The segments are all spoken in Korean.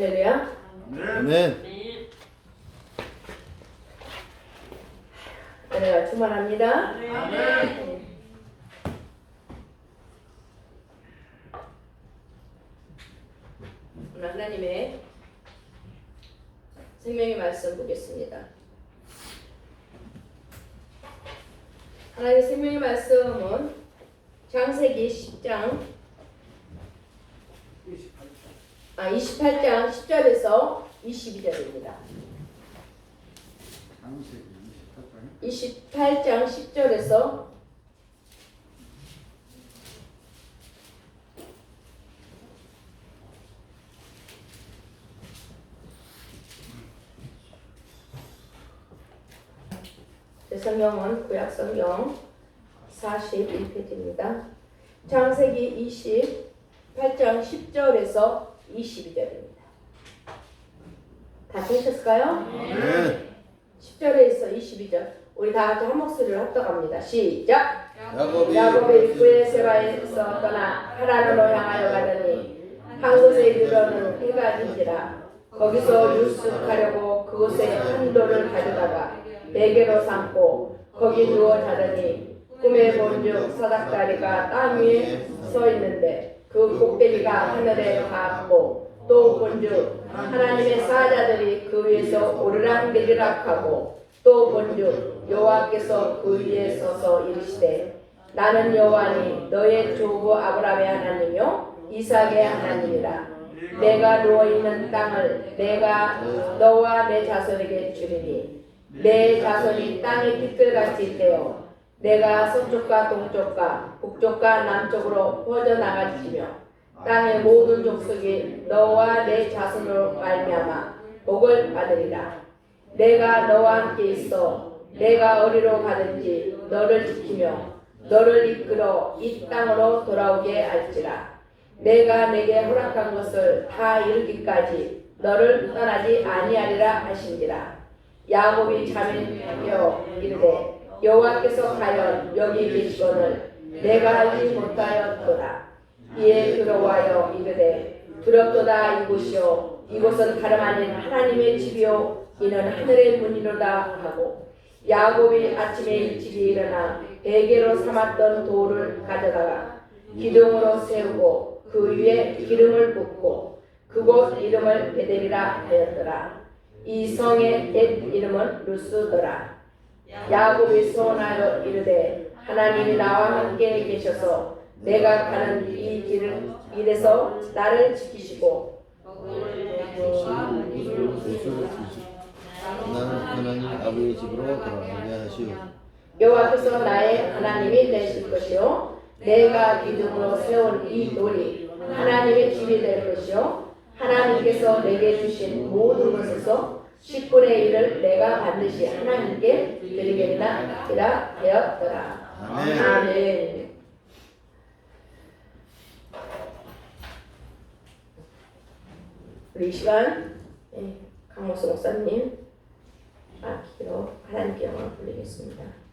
할렐루야. 아멘. 은혜가 충만합니다. 아멘. 오늘 하나님의 생명의 말씀 보겠습니다. 하나님의 생명의 말씀은 창세기 10장 28장 10절에서 22절입니다. 창세기 28장 28장 10절에서 제 성경은 구약성경 41페이지입니다. 창세기 28장 10절에서 22절입니다. 다 찾으셨을까요? 아멘. 10절에서 22절. 우리 다 같이 한 목소리로 합독합니다. 시작! 야곱이 브에세바에서 떠나 하란으로 향하여 가더니 한 곳에 이르러는 해가 진지라. 거기서 유숙하려고 그곳에 한 돌을 가져다가 베개로 삼고 거기 누워 자더니 꿈에 본즉 사닥다리가 땅 위에 서 있는데 그 꼭대기가 하늘에 닿았고 또 본즉 하나님의 사자들이 그 위에서 오르락내리락하고 또 본즉 여호와께서 그 위에 서서 이르시되 나는 여호와니 너의 조부 아브라함의 하나님이요 이삭의 하나님이라. 내가 누워있는 땅을 내가 너와 내 자손에게 주리니 내 자손이 땅의 빛들같이 되어 내가 서쪽과 동쪽과 북쪽과 남쪽으로 퍼져나갈지며 땅의 모든 족속이 너와 내 자손으로 말미암아 복을 받으리라. 내가 너와 함께 있어 내가 어디로 가든지 너를 지키며 너를 이끌어 이 땅으로 돌아오게 할지라. 내가 내게 허락한 것을 다 이루기까지 너를 떠나지 아니하리라 하신지라. 야곱이 자매하여 이르되 여호와께서 과연 여기 계시거늘 내가 알지 못하였도다. 이에 들어와여 이르되 두렵도다. 이곳이요 이곳은 다름 아닌 하나님의 집이요 이는 하늘의 문이로다 하고 야곱이 아침에 일찍이 일어나 베개로 삼았던 돌을 가져다가 기둥으로 세우고 그 위에 기름을 붓고 그곳 이름을 베델이라 하였더라. 이 성의 옛 이름은 루스더라. 야곱이 소원하여 이르되 하나님이 나와 함께 계셔서 내가 가는 이 길에서 나를 지키시고 나는 하나님 아버지의 집으로 돌아가게 하시오. 여호와께서 나의 하나님이 되실 것이요 내가 기둥으로 세운 이 돌이 하나님의 집이 될 것이요 하나님께서 내게 주신 모든 것에서 10분의 1을 내가 반드시 하나님께 드리겠나이라 하였더라. 아멘. 아멘. 우리 이 시간 강모수 목사님 악기로 하나님께 영광을 돌리겠습니다.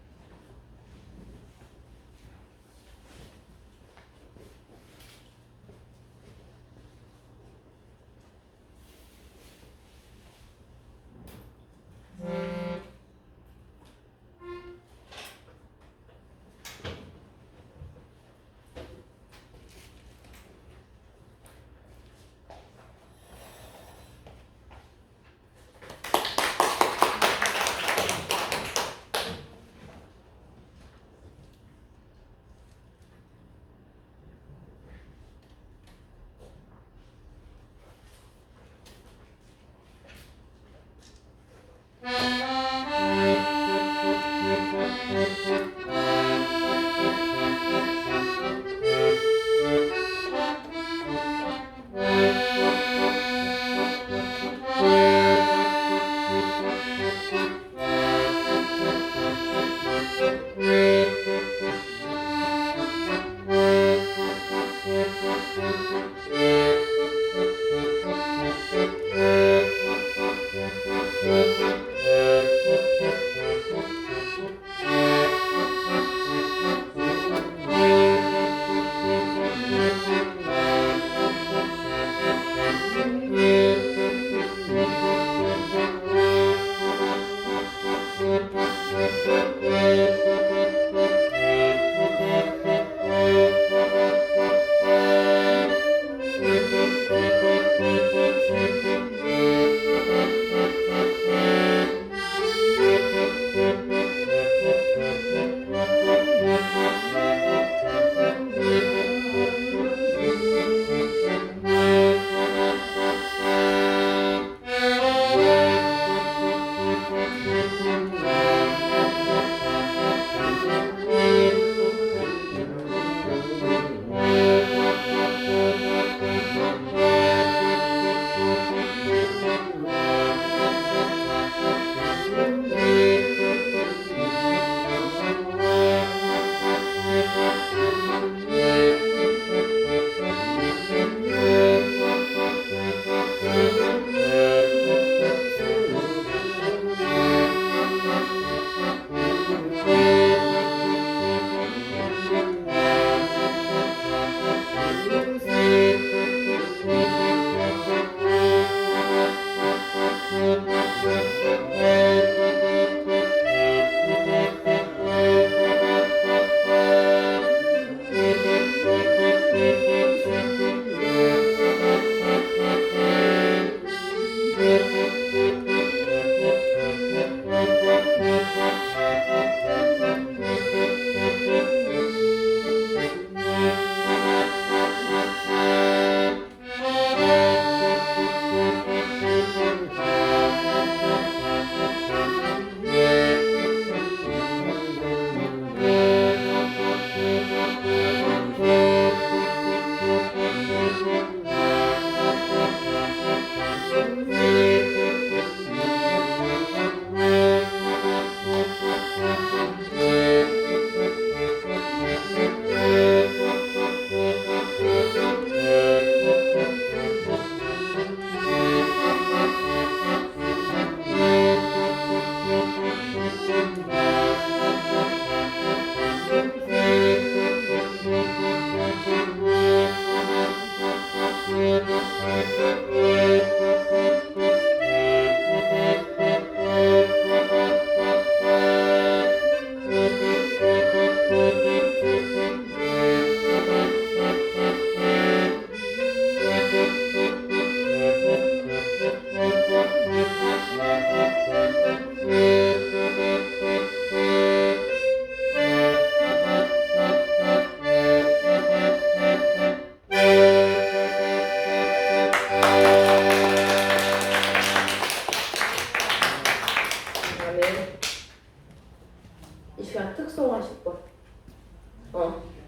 이 시간 특송하실 분.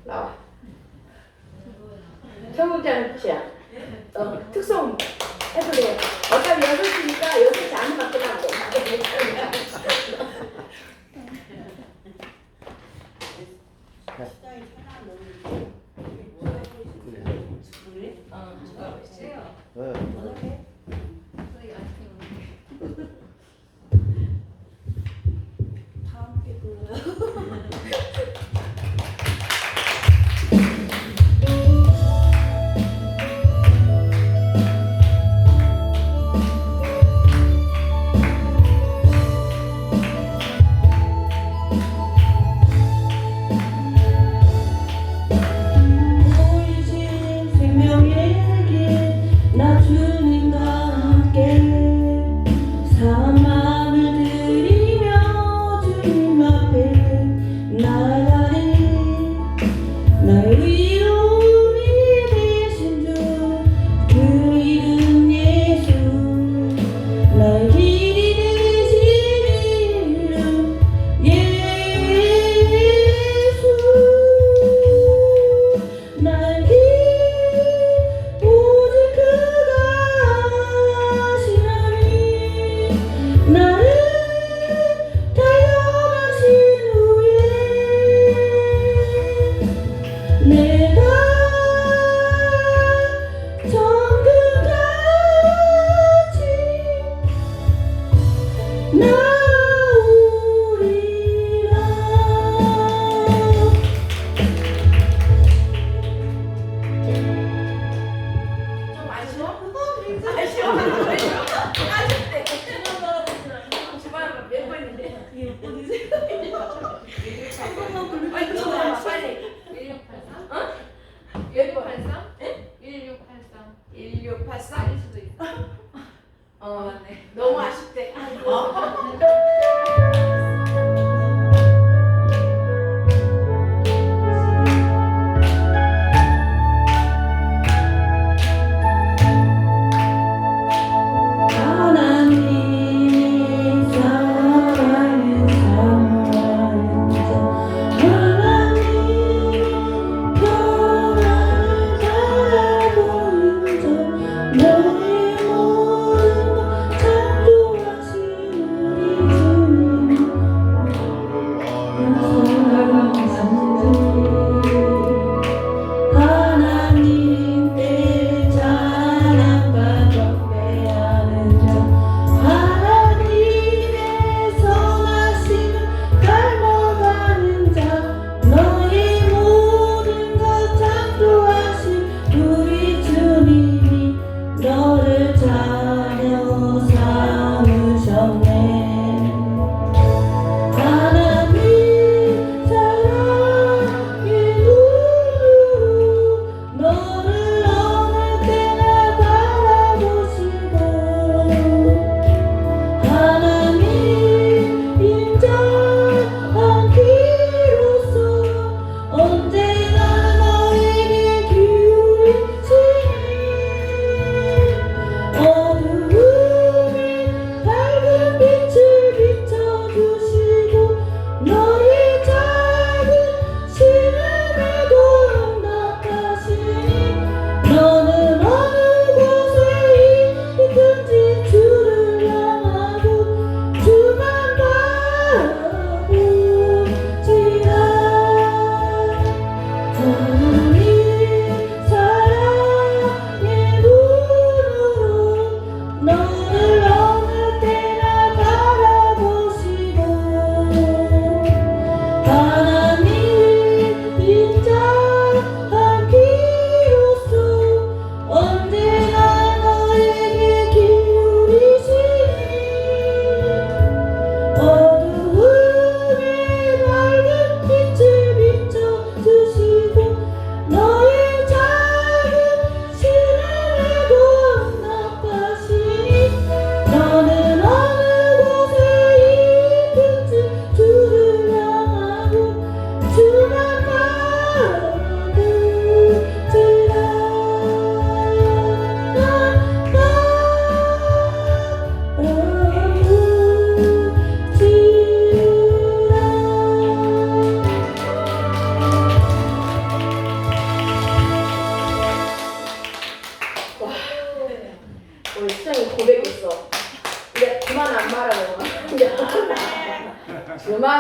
나와. 청국장치야. 특송 해도 돼요. 어차피 6시니까 6시 아무나 끝나고. 네.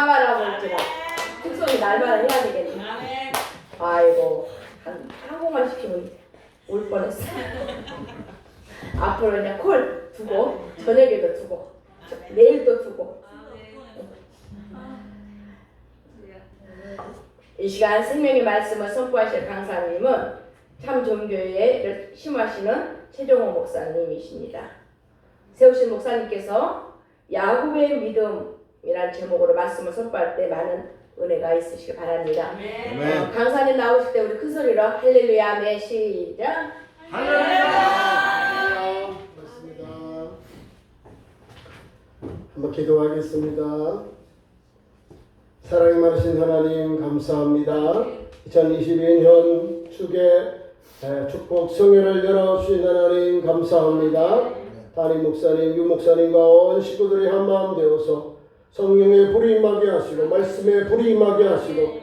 나가라 볼지라. 특성이 날마다 해야 되겠네. 아이고 한 번만 시키면 올 뻔했어. 앞으로 그냥 콜 두고 저녁에도 두고 내일도 두고. 이 시간 생명의 말씀을 선포하실 강사님은 참 종교에 심하시는 최종호 목사님이십니다. 세우신 목사님께서 야곱의 믿음이라는 제목으로 말씀을 선포할 때 많은 은혜가 있으시길 바랍니다. 강사님 나오실 때 우리 큰 소리로 할렐루야 아멘 시작. 할렐루야. 맞습니다. 한번 기도하겠습니다. 사랑이 많으신 하나님 감사합니다. 2022년 축의 축복 성회를 열어주신 하나님 감사합니다. 담임 목사님, 유 목사님과 온 식구들이 한마음 되어서 성령의 불이 임하게 하시고 말씀의 불이 임하게 하시고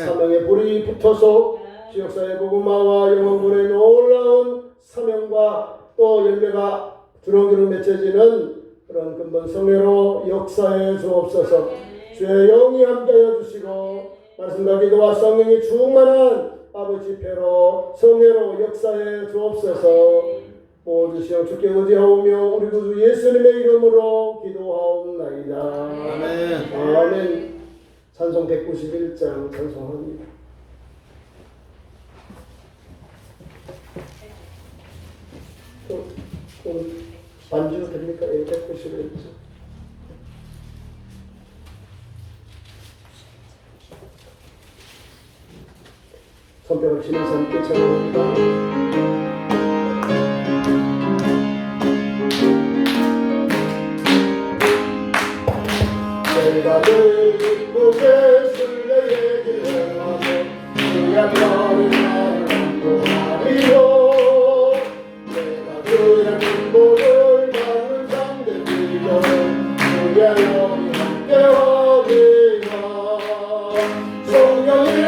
사명의 불이 붙어서 지역사회 복음화와 영혼군의 놀라운 사명과 또 열매가 주렁주렁 맺혀지는 그런 근본 성회로 역사해 주옵소서. 주의 영이 함께하여 주시고 말씀과 기도와 성령이 충만한 아버지 배로 성회로 역사해 주옵소서. 모두 시험 주께 의지하오며 우리 구주 예수님의 이름으로 기도하옵나이다. 아멘. 아멘. 찬송 191장 찬송합니다. 반주 드립니까? 191장. 손뼉을 치면서 함께 찬양합니다. 내가 늘 기쁘게 술래 얘기를 하고 그냥 너를 나를 안고하리요. 내가 그냥 행복을 받는 상대이고 그냥 너희 함께하리라. 성령이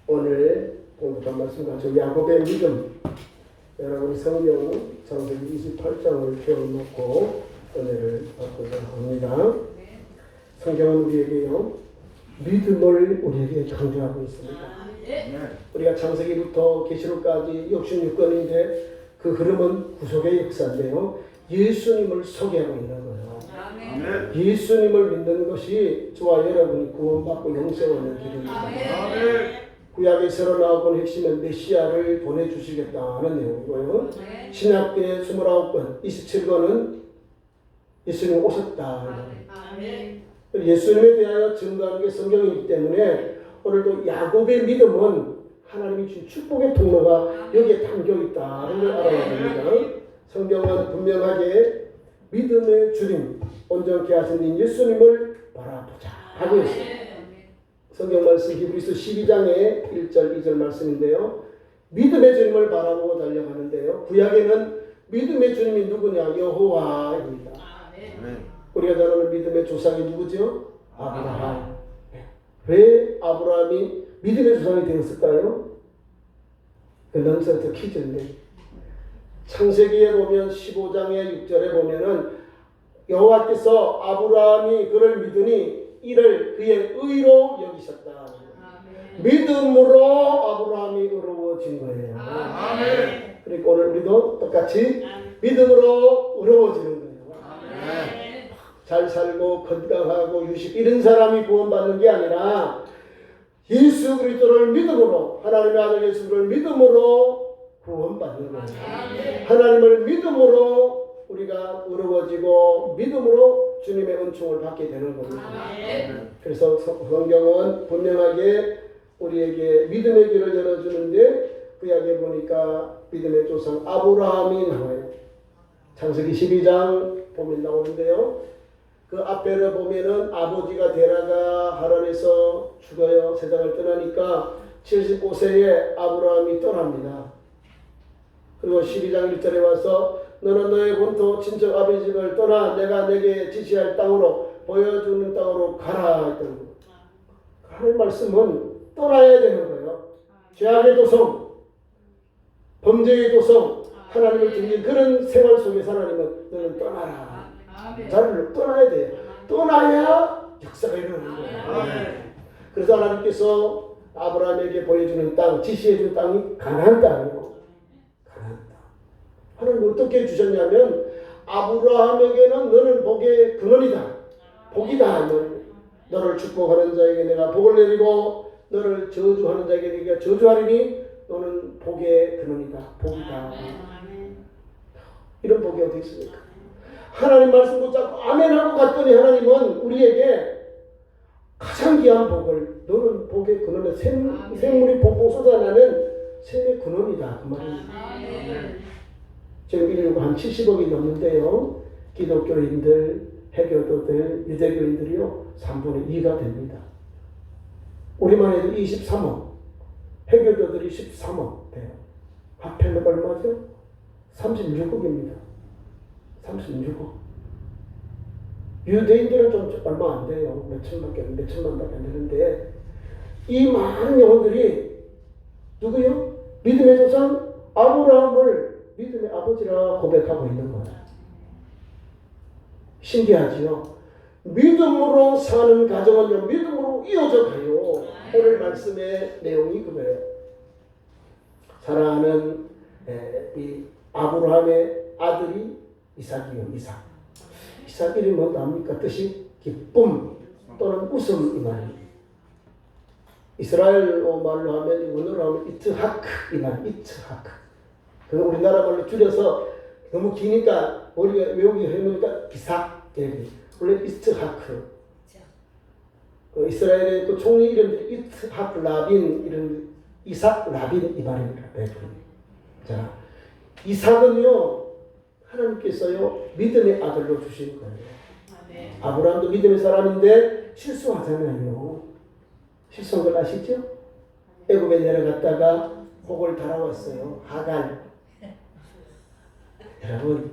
오늘 공부한 말씀 가지고 야곱의 믿음, 여러분 성경 창세기 28장을 펴놓고 은혜를 받고자 합니다. 성경은 우리에게요 믿음을 우리에게 강조하고 있습니다. 우리가 창세기부터 계시록까지 66권인데 그 흐름은 구속의 역사인데요, 예수님을 소개하고 있는 거예요. 예수님을 믿는 것이 저와 여러분이 구원받고 영생 얻는 길입니다. 구약에 새로 나온 핵심은 메시아를 보내주시겠다는 내용이고요. 신약 때 29권, 27권은 예수님이 오셨다. 예수님에 대하여 증거하는 게 성경이기 때문에 오늘도 야곱의 믿음은 하나님이 주신 축복의 통로가 여기에 담겨 있다는 걸 알아야 됩니다. 성경은 분명하게 믿음의 주님, 온전케 하신 예수님을 바라보자 하고 있어요. 성경 말씀 히브리서 12장의 1절 2절 말씀인데요. 믿음의 주님을 바라보고 달려가는데요. 구약에는 믿음의 주님이 누구냐? 여호와입니다. 우리가 잘 아는 믿음의 조상이 누구죠? 아브라함. 왜 아브라함이 믿음의 조상이 되었을까요? 그 넌센스 퀴즈인데 창세기에 보면 15장의 6절에 보면은 여호와께서 아브라함이 그를 믿으니 이를 그의 의로 여기셨다. 믿음으로 아브라함이 의로워진 거예요. 그러니까 오늘 우리도 똑같이 믿음으로 의로워지는 거예요. 잘 살고 건강하고 유식 이런 사람이 구원받는 게 아니라 예수 그리스도를 믿음으로 하나님의 아들 예수를 믿음으로 구원받는 거예요. 하나님을 믿음으로 우리가 의로워지고 믿음으로 주님의 은총을 받게 되는 겁니다. 그래서 성경은 분명하게 우리에게 믿음의 길을 열어주는데 구약에 보니까 믿음의 조상 아브라함이 나와요. 창세기 12장 보면 나오는데요. 그 앞에를 보면은 아버지가 데라가 하란에서 죽어요. 세상을 떠나니까 75세에 아브라함이 떠납니다. 그리고 12장 1절에 와서 너는 너의 본토 친척 아버지 집을 떠나 내가 내게 지시할 땅으로 보여주는 땅으로 가라 했던 거예요. 하나님 말씀은 떠나야 되는 거예요. 죄악의 도성, 범죄의 도성, 하나님을 등진 그런 생활 속에서 하나님은 너는 떠나라. 자를 떠나야 돼요. 떠나야 역사가 일어나는 거예요. 그래서 하나님께서 아브라함에게 보여주는 땅, 지시해준 땅이 가나안 땅이에요. 가나안 땅. 하나님 어떻게 주셨냐면 아브라함에게는 너는 복의 근원이다. 복이다. 너를 축복하는 자에게 내가 복을 내리고 너를 저주하는 자에게 내가 저주하리니 너는 복의 근원이다. 복이다. 이런 복이 어디 있습니까? 하나님 말씀 붙잡고 아멘하고 갔더니 하나님은 우리에게 가장 귀한 복을 너는 복의 근원에 생물이 복고 쏟아나는 샘의 근원이다. 그 말입니다. 지금 인류가 한 70억이 넘는데요. 기독교인들, 해교도들, 유대교인들이요 3분의 2가 됩니다. 우리만 해도 23억, 해교도들이 13억 돼요. 합하면 얼마죠? 36억입니다. 36억. 유대인들은 좀 얼마 안 돼요. 몇천만밖에 안 되는데 이 많은 영혼들이 누구요? 믿음의 조상 아브라함을 믿음의 아버지라 고백하고 있는 거예요. 신기하지요? 믿음으로 사는 가정은요, 믿음으로 이어져 가요. 오늘 말씀의 내용이 그거예요. 사랑하는 이 아브라함의 아들이 이삭이요, 이삭. 이삭 이름이 뭔지 압니까? 뜻이 기쁨 또는 웃음 이 말이에요. 이스라엘어 말로 하면, 원어로 하면 이트하크 이 말, 이트하크. 그 우리나라 말로 줄여서 너무 기니까 우리가 외우기 힘드니까 이삭. 원래 이트하크. 이스라엘의 그 총리 이름들이 이트하크 라빈 이름, 이삭 라빈 이 말입니다. 자, 이삭은요 하나님께서요 믿음의 아들로 주신 거예요. 아브라함도 믿음의 사람인데 실수하잖아요. 실수한 걸 아시죠? 애굽에 내려갔다가 혹을 달아왔어요. 하갈. 여러분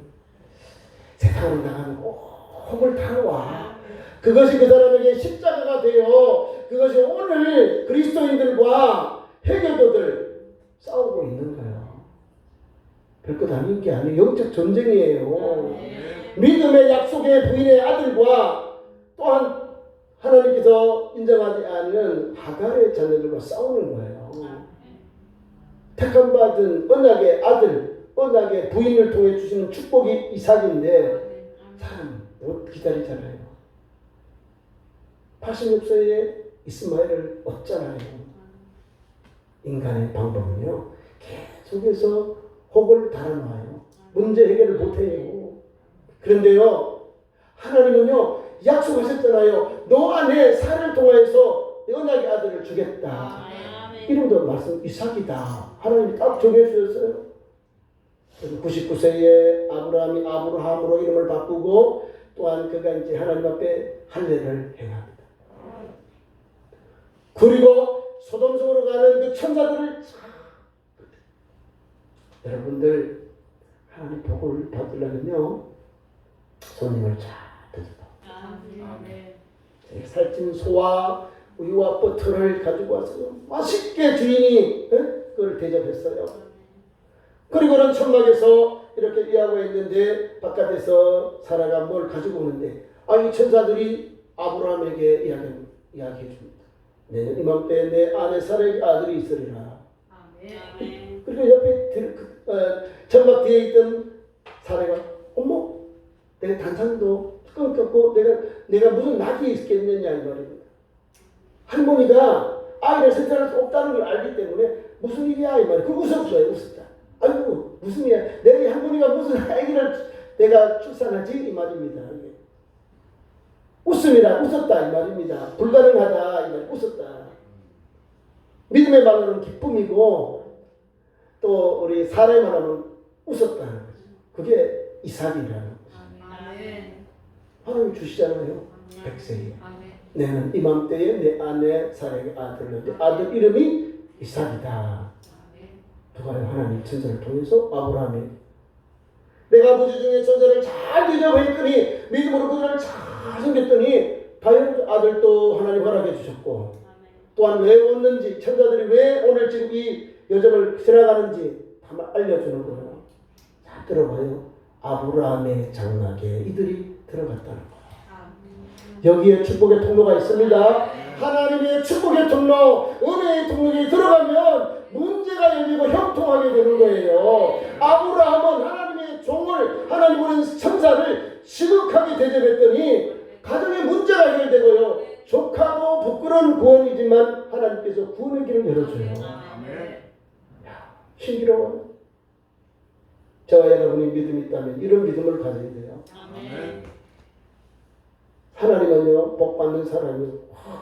세상으로 나가면 혹을 달아와. 그것이 그 사람에게 십자가가 되어 그것이 오늘 그리스도인들과 해교도들 싸우고 있는 거예요. 별것 아닌 게 아니에요. 영적 전쟁이에요. 믿음의 약속의 부인의 아들과 또한 하나님께서 인정하지 않는 하갈의 자녀들과 싸우는 거예요. 택함받은 언약의 아들, 언약의 부인을 통해 주시는 축복이 이삭인데 사람 못 기다리잖아요. 86세에 이스마엘을 얻잖아요. 인간의 방법은요 계속해서 혹을 달아놔요. 문제 해결을 못해요. 그런데요 하나님은요 약속하셨잖아요. 너 안에 사를 통하여서 언약의 아들을 주겠다. 이름도 말씀 이삭이다. 하나님이 딱 정해주셨어요. 99세에 아브라함이 아브라함으로 이름을 바꾸고 또한 그가 이제 하나님 앞에 할례를 행합니다. 그리고 소돔성으로 가는 그 천사들을 여러분들 하나님 복을 받으려면요 손님을 잘 드셔봐. 살찐 소와 우유와 버터를 가지고 와서 맛있게 주인이 그걸 대접했어요. 그리고는 천막에서 이렇게 이하고 있는데 바깥에서 사라가 뭘 가지고 오는데 이 천사들이 아브라함에게 이야기해 줍니다. 내년 이맘때 내 아내 사라의 아들이 있으리라. 그리고 옆에 천막 뒤에 있던 사라가 어머 내가 단상도 끊겼고 내가 무슨 낙이 있겠느냐 이 말입니다. 할머니가 아이를 생산할 수 없다는 걸 알기 때문에 무슨 일이야 이 말이에요. 그 웃었어요. 웃었다. 아이고 무슨 일이야. 내 할머니가 무슨 아기를 내가 출산하지 이 말입니다. 웃었다 이 말입니다. 불가능하다 이 말. 웃었다. 믿음의 말로는 기쁨이고 또 우리 사람의 말로는 웃었다는 거죠. 그게 이삭이라는 거죠. 하나님 주시잖아요. 백세에. 내는 이맘때에 내 아내 사라의 아들을 아들 이름이 이삭이다. 누가 하나님 천사를 통해서 아브라함이 내가 아버지 중에 천사를 잘 대접했더니 믿음으로 그들을 잘 섬겼더니 다른 아들도 하나님 허락해 주셨고 또한 왜 왔는지 천사들이 왜 오늘 지금 이 여정을 지나가는지 다 알려주는 거예요. 잘 들어봐요. 아브라함의 장막에 이들이 들어갔다는 거예요. 여기에 축복의 통로가 있습니다. 하나님의 축복의 통로, 은혜의 통로에 들어가면 문제가 열리고 형통하게 되는 거예요. 아브라함은 하나님의 종을, 하나님은 천사를 지극하게 대접했더니 가정의 문제가 해결되고요. 족하고 부끄러운 구원이지만 하나님께서 구원의 길을 열어줘요. 신기로워요. 저와 여러분이 믿음이 있다면 이런 믿음을 가져야 돼요. 하나님은요 복 받는 사람이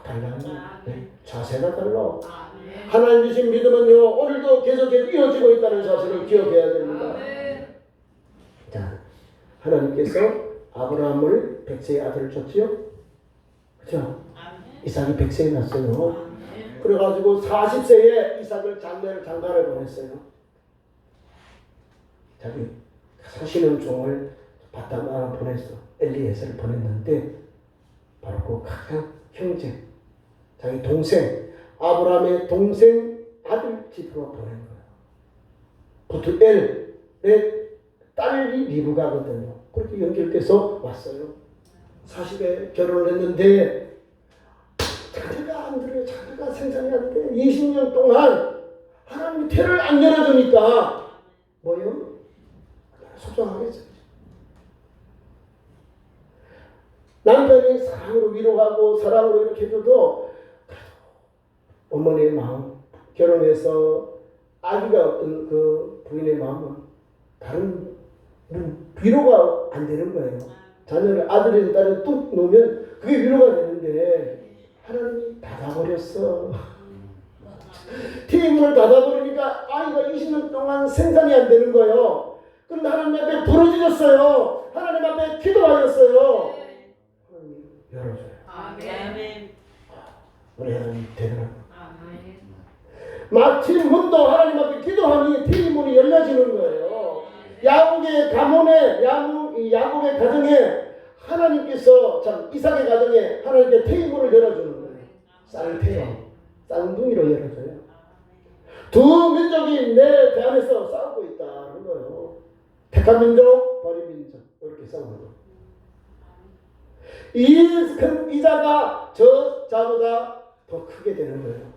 달라요. 자세가 달라. 하나님 주신 믿음은요 오늘도 계속해서 이어지고 있다는 사실을 기억해야 됩니다. 자, 하나님께서 아브라함을 100세의 아들을 줬지요. 그렇죠? 이삭이 100세에 났어요. 그래가지고 40세에 이삭을 장가를 보냈어요. 자기 사시는 종을 바탕 하나 보냈어. 엘리에셀을 보냈는데 바로 그 가장 형제, 자기 동생, 아브라함의 동생 아들 집으로 보낸 거예요. 부투엘의 딸이 리브가거든요. 그렇게 연결돼서 왔어요. 40에 결혼을 했는데 자녀가 안 들어요. 자녀가 생산이 안 돼. 20년 동안 하나님이 태를 안 열어주니까 뭐요? 속상하겠죠. 남편이 사랑으로 위로하고 사랑으로 이렇게 해줘도 어머니의 마음, 결혼해서 아기가 없던 그 부인의 마음은 다른 위로가 안 되는 거예요. 자녀를 아들이든 딸을 뚝 놓으면 그게 위로가 되는데 하나님이 닫아버렸어. TV문을 닫아버리니까 아이가 20년 동안 생산이 안 되는 거예요. 그런데 하나님 앞에 부르짖었어요. 하나님 앞에 기도하였어요. 하나님 열어줘요. 아멘. 우리 하나님 대단합니다. 마침 문도 하나님 앞에 기도하니 TV문이 열려지는 거예요. 야곱의 가문에 야곱의 가정에 하나님께서 참 이삭의 가정에 하나님께 TV문을 열어주는 거예요. 쌍태요. 쌍둥이로 열어줘요. 두 민족이 내 배 안에서 싸우고 있다는 거예요. 택한 민족, 버린 민족 이렇게 싸우는 거예요. 이 큰 이자가 저 자보다 더 크게 되는 거예요.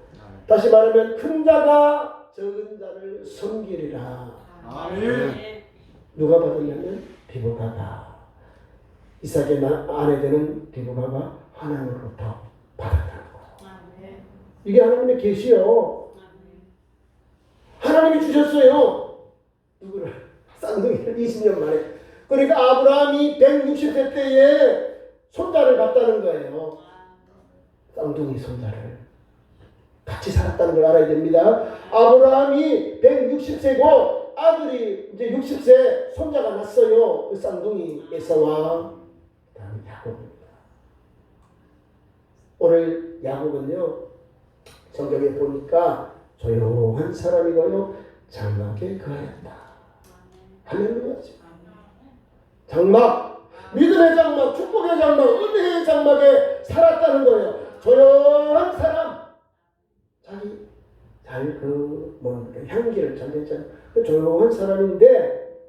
다시 말하면 큰 자가 적은 자를 섬기리라. 아멘. 누가 받았냐면 리브가가 이삭의 아내 되는 리브가가 하나님으로부터 받았다는 거예요. 이게 하나님의 계시요. 하나님이 주셨어요. 누구를? 쌍둥이를 20년 만에. 그러니까 아브라함이 160세 때에 손자를 봤다는 거예요. 쌍둥이 손자를. 같이 살았다는 걸 알아야 됩니다. 아브라함이 160세고 아들이 이제 60세 손자가 났어요. 그 쌍둥이 에서와 그다음에 야곱입니다. 오늘 야곱은요 성경에 보니까 조용한 사람이고요 장막에 거하였다. 할렐루야. 장막, 믿음의 장막, 축복의 장막, 은혜의 장막에 살았다는 거예요. 조용한 사람. 자기 잘 향기를 잘 냈잖아요. 조용한 사람인데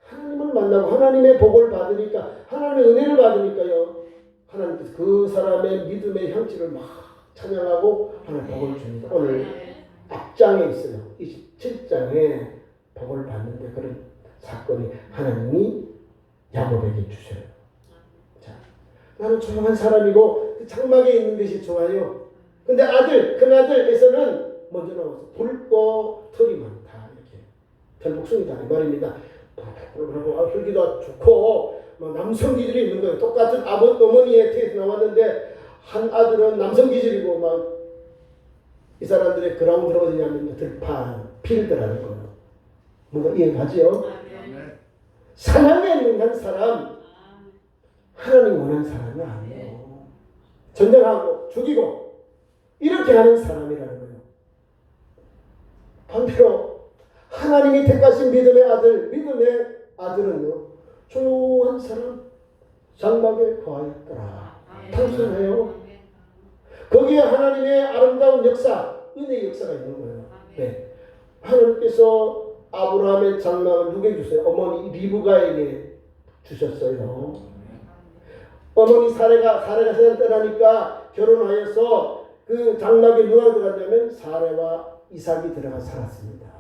하나님을 만나고 하나님의 복을 받으니까 하나님의 은혜를 받으니까요. 하나님께서 그 사람의 믿음의 향기를 막 찬양하고 하나님 복을 줍니다. 오늘 앞장에 있어요. 27장에 복을 받는데 그런 사건이 하나님이 야곱에게 주셔요. 자, 나는 조용한 사람이고 그 장막에 있는 것이 좋아요. 근데 큰아들 에서는 먼저 나와서 붉고 털이 많다. 이렇게 털복숭이다 이 말입니다. 그리고 흙이도 좋고 남성 기질이 있는 거예요. 똑같은 어머니의 태에서 나왔는데 한 아들은 남성 기질이고 막 이 사람들의 그라운드가 어디냐면 들판, 필드라는 거예요. 뭔가 이해가지요? 사랑에 능한 사람, 하나님 원하는 사람이 아니에요. 전쟁하고 죽이고 이렇게 하는 사람이라는 거예요. 반대로 하나님이 택하신 믿음의 아들은요 조용한 사람, 장막에 거하였더라. 단순해요. 거기에 하나님의 아름다운 역사, 은혜의 역사가 있는 거예요. 네. 하나님께서 아브라함의 장막을 누구에게 주세요? 어머니 리브가에게 주셨어요. 어머니 사레가 세상 떠나니까 결혼하여서 그 장막에 누가 들어갔냐면 사레와 이삭이 들어가 살았습니다.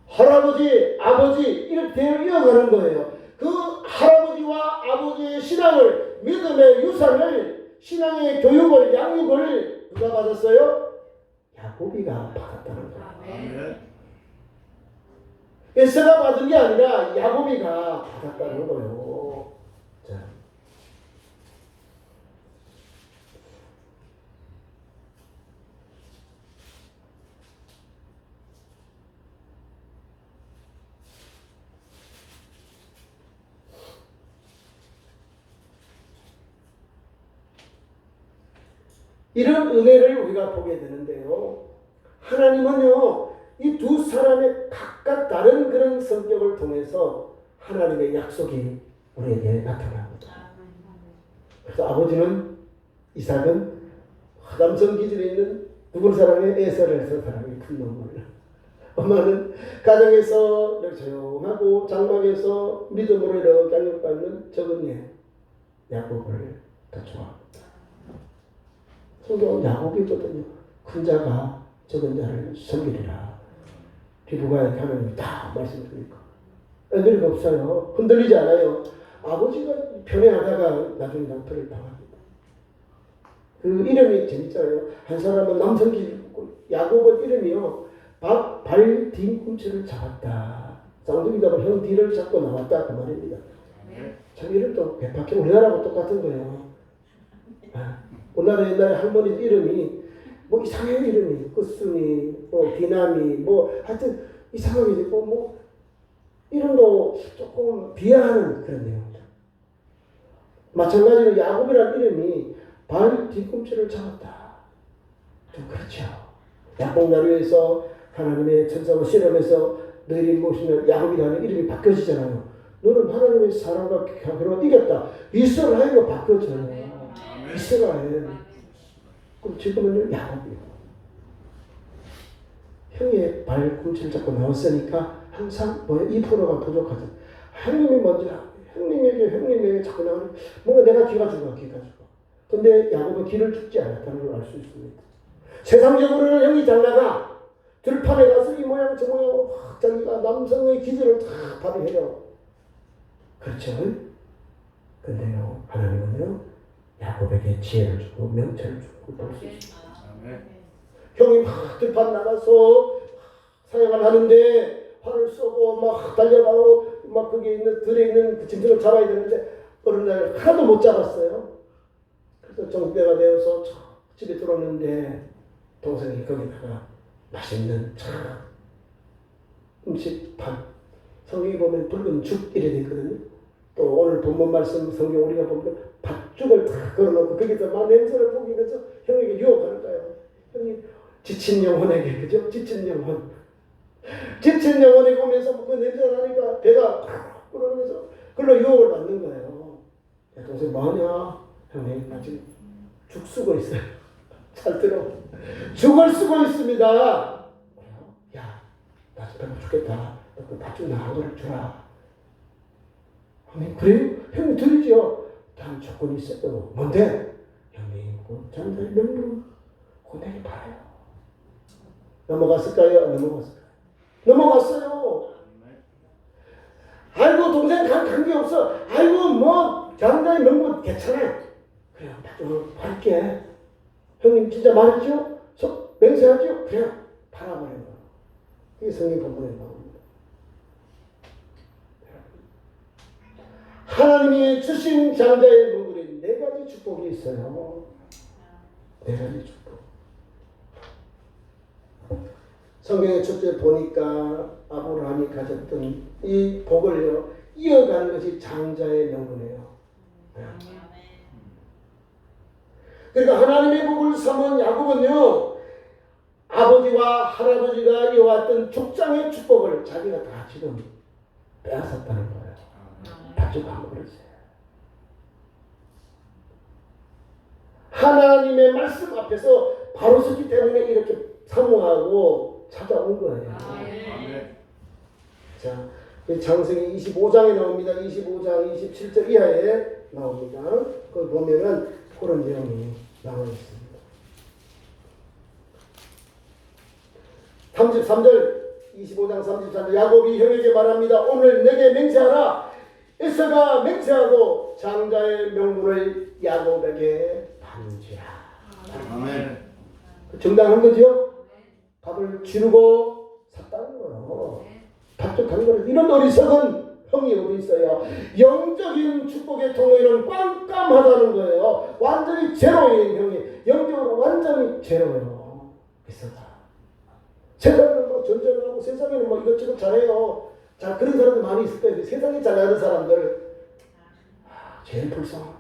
할아버지, 아버지 이렇게 대를 이어가는 거예요. 그 할아버지와 아버지의 신앙을, 믿음의 유산을, 신앙의 교육을, 양육을 누가 받았어요? 야곱이가 받았다는 거예요. 에서가 받은 게 아니라 야곱이가 받았다는 거예요. 자. 이런 은혜를 우리가 보게 되는데요. 하나님은요, 이 두 사람의 각각 다른 그런 성격을 통해서 하나님의 약속이 우리에게 나타납니다. 그래서 아버지는 이삭은 남성 기질에 있는 누군 사랑해? 에서를 해서 사랑해 큰 놈을. 엄마는 가정에서 조용하고 장막에서 믿음으로 이렇게 양육받는 적은 얘 야곱을 더 좋아합니다. 성경은 야곱이거든요. 큰 자가 적은 자를 섬기리라. 리브가에게 하나님이 다 말씀드리니까 애들이 없어요. 흔들리지 않아요. 아버지가 편애하다가 나중에 남편을 당합니다. 그 이름이 재밌잖아요. 한 사람은 남성기 야곱은 이름이요. 발 뒤꿈치를 잡았다. 쌍둥이가 형 뒤를 잡고 나왔다 그 말입니다. 참 이름도 개팍해. 우리나라하고 똑같은 거예요. 우리나라 옛날에 할머니 이름이 뭐 이상한 이름이 끝순이 비남이 하여튼 이상하게 있고 이름도 조금 비하하는 그런 내용입니다. 마찬가지로 야곱이라는 이름이 발 뒤꿈치를 잡았다. 좀 그렇죠. 야곱나루에서 하나님의 천사와 실험에서 너희를 모시면 야곱이라는 이름이 바뀌어지잖아요. 너는 하나님의 사랑과 결혼을 이겼다. 이스라엘로 바뀌어져요. 이스라엘. 그럼 지금은 야곱이에요. 형의 발꿈치를 잡고 나왔으니까 항상 2%가 부족하죠. 형님에게 자꾸 나오는 뭔가 내가 기가 죽어. 근데 야곱은 기를 죽지 않았다는 걸 알 수 있습니다. 세상적으로는 형이 잘 나가. 들판에 가서 이 모양 저 모양 자기가 남성의 기질을 다 발휘해요. 그렇죠? 근데요 하나님은요 야곱에게 지혜를 주고 명철을 주고 볼 수 있습니다. 형이 막 들판 나가서 사냥을 하는데 활을 쏘고 막 달려가고 막 거기에 있는 들에 있는 그 짐승을 잡아야 되는데 어느 날 하나도 못 잡았어요. 그래서 정때가 되어서 집에 들어오는데 동생이 거기다가 맛있는 음식 밥, 성경에 보면 붉은 죽 이래 돼 있거든요. 또 오늘 본문 말씀 성경 우리가 보면 팥죽을 다 걸어놓고 거기서 막 냄새를 풍기면서 형에게 유혹하는 거예요. 형님 지친 영혼에게, 그죠? 지친 영혼에게 오면서 그 냄새가 나니까 배가 끓으면서 그걸로 유혹을 받는 거예요. 야, 동생 뭐하냐? 형님 나 지금 죽 쓰고 있어요. 잘 들어. 죽을 쓰고 있습니다. 야, 나 지금 배가 죽겠다. 그 팥죽 나한 그릇 주라. 형님 그래요? 형님 드리죠. 단 조건이 있어요. 뭔데? 형님 그 장자의 명분 그거 내게 팔아요. 넘어갔을까요? 안 넘어갔을까요? 넘어갔어요. 아이고 동생 관계없어. 아이고 뭐 장자의 명분 괜찮아. 그래요. 팥죽을 팔게. 형님 진짜 말했죠? 맹세하죠? 그냥 팔아버린 거예요. 이게 성경 본문에 나옵니다. 하나님이 주신 장자의 명분에 4가지 축복이 있어요. 4가지 축복. 성경의 첫째 보니까 아브라함이 가졌던 이 복을요 이어가는 것이 장자의 명분이에요. 그러니까 하나님의 복을 삼은 야곱은요 아버지와 할아버지가 이어왔던 족장의 축복을 자기가 다 지금 빼앗았다는 거예요. 팥죽하고 그러세요. 하나님의 말씀 앞에서 바로 섰기 때문에 이렇게 사모하고 찾아온 거예요. 자, 장세기 25장에 나옵니다. 25장 27절 이하에 나옵니다. 그걸 보면은 그런 내용이 나와 있습니다. 33절 25장 33절 야곱이 형에게 말합니다. 오늘 내게 맹세하라. 에서가 맹세하고 장자의 명분을 야곱에게 반지라. 아멘. 정당한 거죠? 밥을 지르고 샀다는 거예요. 팥죽한 거예요. 이런 어리석은 형이 어디 있어요? 영적인 축복의 통로에는 깜깜하다는 거예요. 완전히 제로인 형이. 영적으로 완전히 제로예요. 에서가. 세상은 뭐 전쟁하고 세상에는 뭐 이것저것 잘해요. 자, 그런 사람들 많이 있을 거예요. 세상에 잘하는 사람들 제일 불쌍합니다.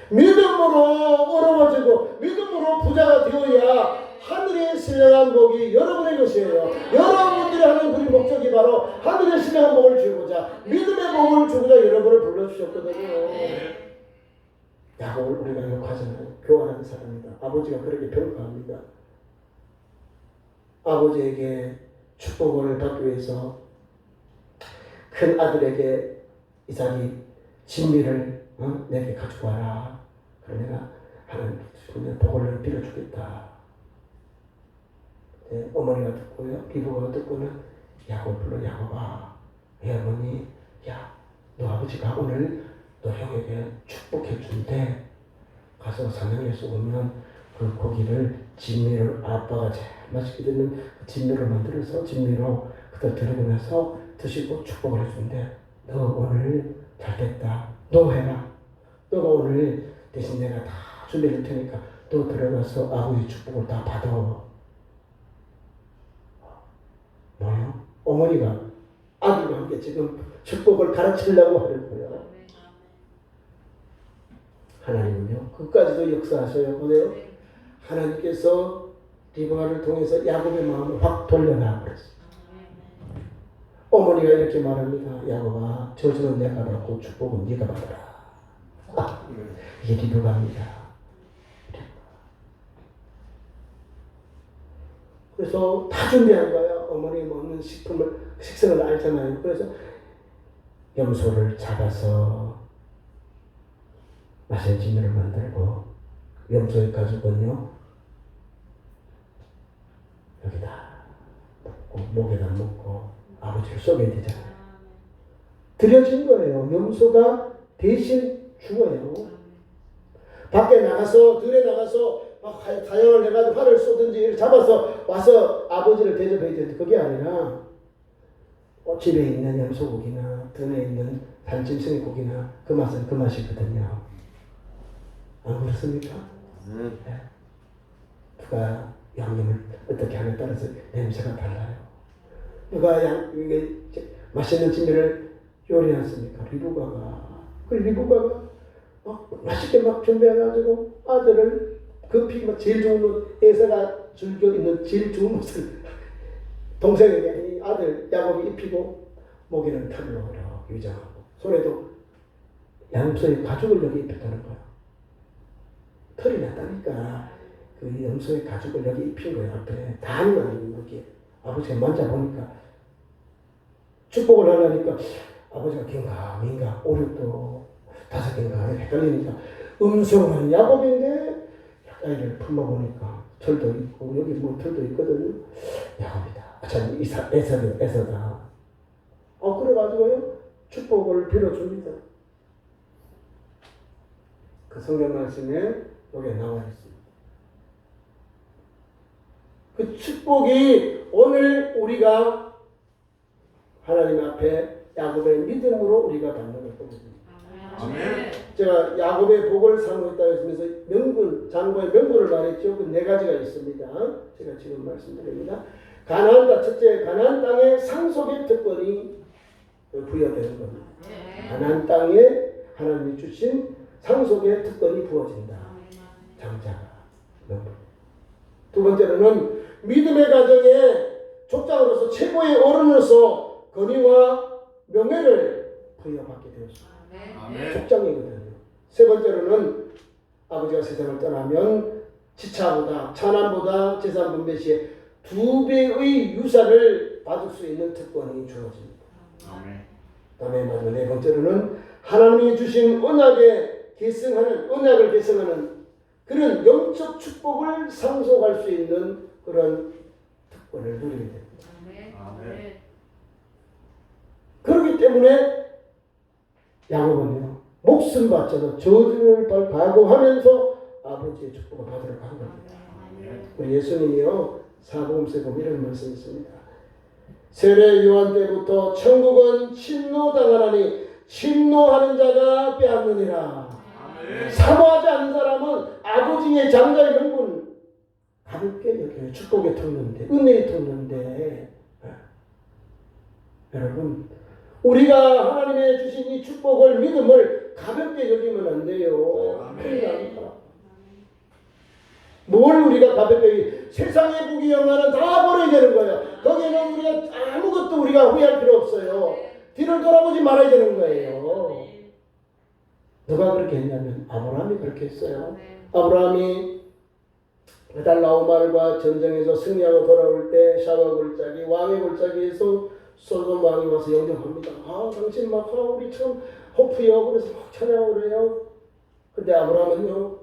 믿음으로 어려워지고 믿음으로 부자가 되어야 하늘의 신령한 복이 여러분의 것이에요. 여러분들이 하는 그 목적이 바로 하늘의 신령한 복을 주고자 믿음의 복을 주고자 여러분을 불러주셨거든요. 야곱을 우리가 욕하잖아요. 교활한 사람이다. 아버지가 그렇게 평가합니다. 아버지에게 축복을 받기 위해서 큰 아들에게 이삭이 진미를 내게 가지고 와라. 그럼 내가 하나님 복을 빌어주겠다. 네, 어머니가 듣고요. 비부가 듣고는 야곱 불러 야곱아. 어머니, 야, 너 아버지가 오늘 너 형에게 축복해 준대. 가서 사냥해서 오면 그 고기를 진미를 아빠가 제일 맛있게 듣는 진미로 만들어서 진미로 그다 들고 나서 드시고 축복을 해준대. 너 오늘 잘 됐다. 너 해라. 너가 오늘 대신 내가 다 준비할 테니까 너 들어가서 아버지 축복을 다 받아. 뭐요? 어머니가 아들과 함께 지금 축복을 가르치려고 하는 거예요. 하나님은요 끝까지도 역사하셔요. 보세요. 하나님께서 리브가를 통해서 야곱의 마음을 확 돌려놔 버렸어요. 어머니가 이렇게 말합니다. 야곱아, 저주는 내가 받고 축복은 네가 받아라. 이게 리브가입니다. 그래서 다 준비한 거야. 어머니 먹는 식성을 알잖아요. 그래서 염소를 잡아서 맛있는 진미를 만들고 염소의 가죽은요 여기다 먹고 목에다 먹고 아버지를 쏘게 되잖아요. 드려진 거예요. 염소가 대신 죽어요. 밖에 나가서 들에 나가서 막 사냥을 해가지고 활을 쏘든지 잡아서 와서 아버지를 대접해야 되는데 그게 아니라 집에 있는 염소고기나 등에 있는 산짐승의 고기나 그 맛은 그 맛이거든요. 안 그렇습니까? 네. 누가 양념을 어떻게 하느냐에 따라서 냄새가 달라요. 누가 이게 맛있는 진미를 요리했습니까? 리브가가. 그 리브가가 막 맛있게 막 준비해가지고 아들을 급히 막 제일 좋은 옷, 에서가 즐겨 입는 제일 좋은 옷을 동생에게 이 아들 야곱이 입히고 목에는 털로 이렇게 위장하고 손에도 염소의 가죽을 여기 입혔다는 거야. 털이 났다니까 그 염소의 가죽을 여기 입힌 거야. 앞에 다 하는 거 아니에요. 여기 아버지가 만져보니까 축복을 하려니까 아버지가 긴가 오륙도 5개인가 헷갈리니까 음성은 야곱인데 아이를 품어보니까 털도 있고 여기 뭐 털도 있거든요. 야곱이다. 참 에서다. 그래가지고요 축복을 빌어줍니다. 그 성경 말씀에 여기에 나와 있습니다. 그 축복이 오늘 우리가 하나님 앞에 야곱의 믿음으로 우리가 받는 것입니다. 아멘. 제가 야곱의 복을 사모했다 했으면서 명분, 장부의 명분을 말했죠. 그 4가지가 있습니다. 제가 지금 말씀드립니다. 가나안 땅, 첫째 가나안 땅에 상속의 특권이 부여되는 겁니다. 가나안 땅에 하나님이 주신 상속의 특권이 부어진다. 장자가 명분. 두 번째로는 믿음의 가정에 족장으로서 최고의 어른으로서 권위와 명예를 부여받게 되었습니다. 족장이거든요. 세 번째로는 아버지가 세상을 떠나면 지차보다 차남보다 재산 분배 시에 2배의 유산을 받을 수 있는 특권이 주어집니다. 다음에 마지막 네 번째로는 하나님이 주신 언약을 계승하는 그런 영적 축복을 상속할 수 있는 그런 특권을 누리게 됩니다. 그렇기 때문에 야곱은요 목숨 바쳐서 저주를 각오하면서 아버지의 축복을 받으러 간 겁니다. 우리 예수님이요 사복음서에 보면 이런 말씀이 있습니다. 세례 요한 때부터 천국은 침노당하나니 침노하는 자가 빼앗느니라. 사모하지 않는 사람은 아버지의 장자의 명분 가볍게 여겨요. 축복에 텄는데 은혜에 텄는데 여러분 우리가 하나님의 주신 이 축복을 믿음을 가볍게 여기면 안 돼요. 큰일 납니다. 뭘 우리가 가볍게 세상의 부귀영화는 다 버려야 되는 거예요. 거기에는 우리가 아무것도 우리가 후회할 필요 없어요. 뒤를 돌아보지 말아야 되는 거예요. 누가 그렇게 했냐면 아브라함이 그렇게 했어요. 아브라함이 달라오말과 전쟁에서 승리하고 돌아올 때 샤와 골짜기 왕의 골짜기에서 솔돔 왕이 와서 영접합니다. 당신 막 우리 참 호프요. 그래서 막 찬양하고 그래요. 근데 아브라함은요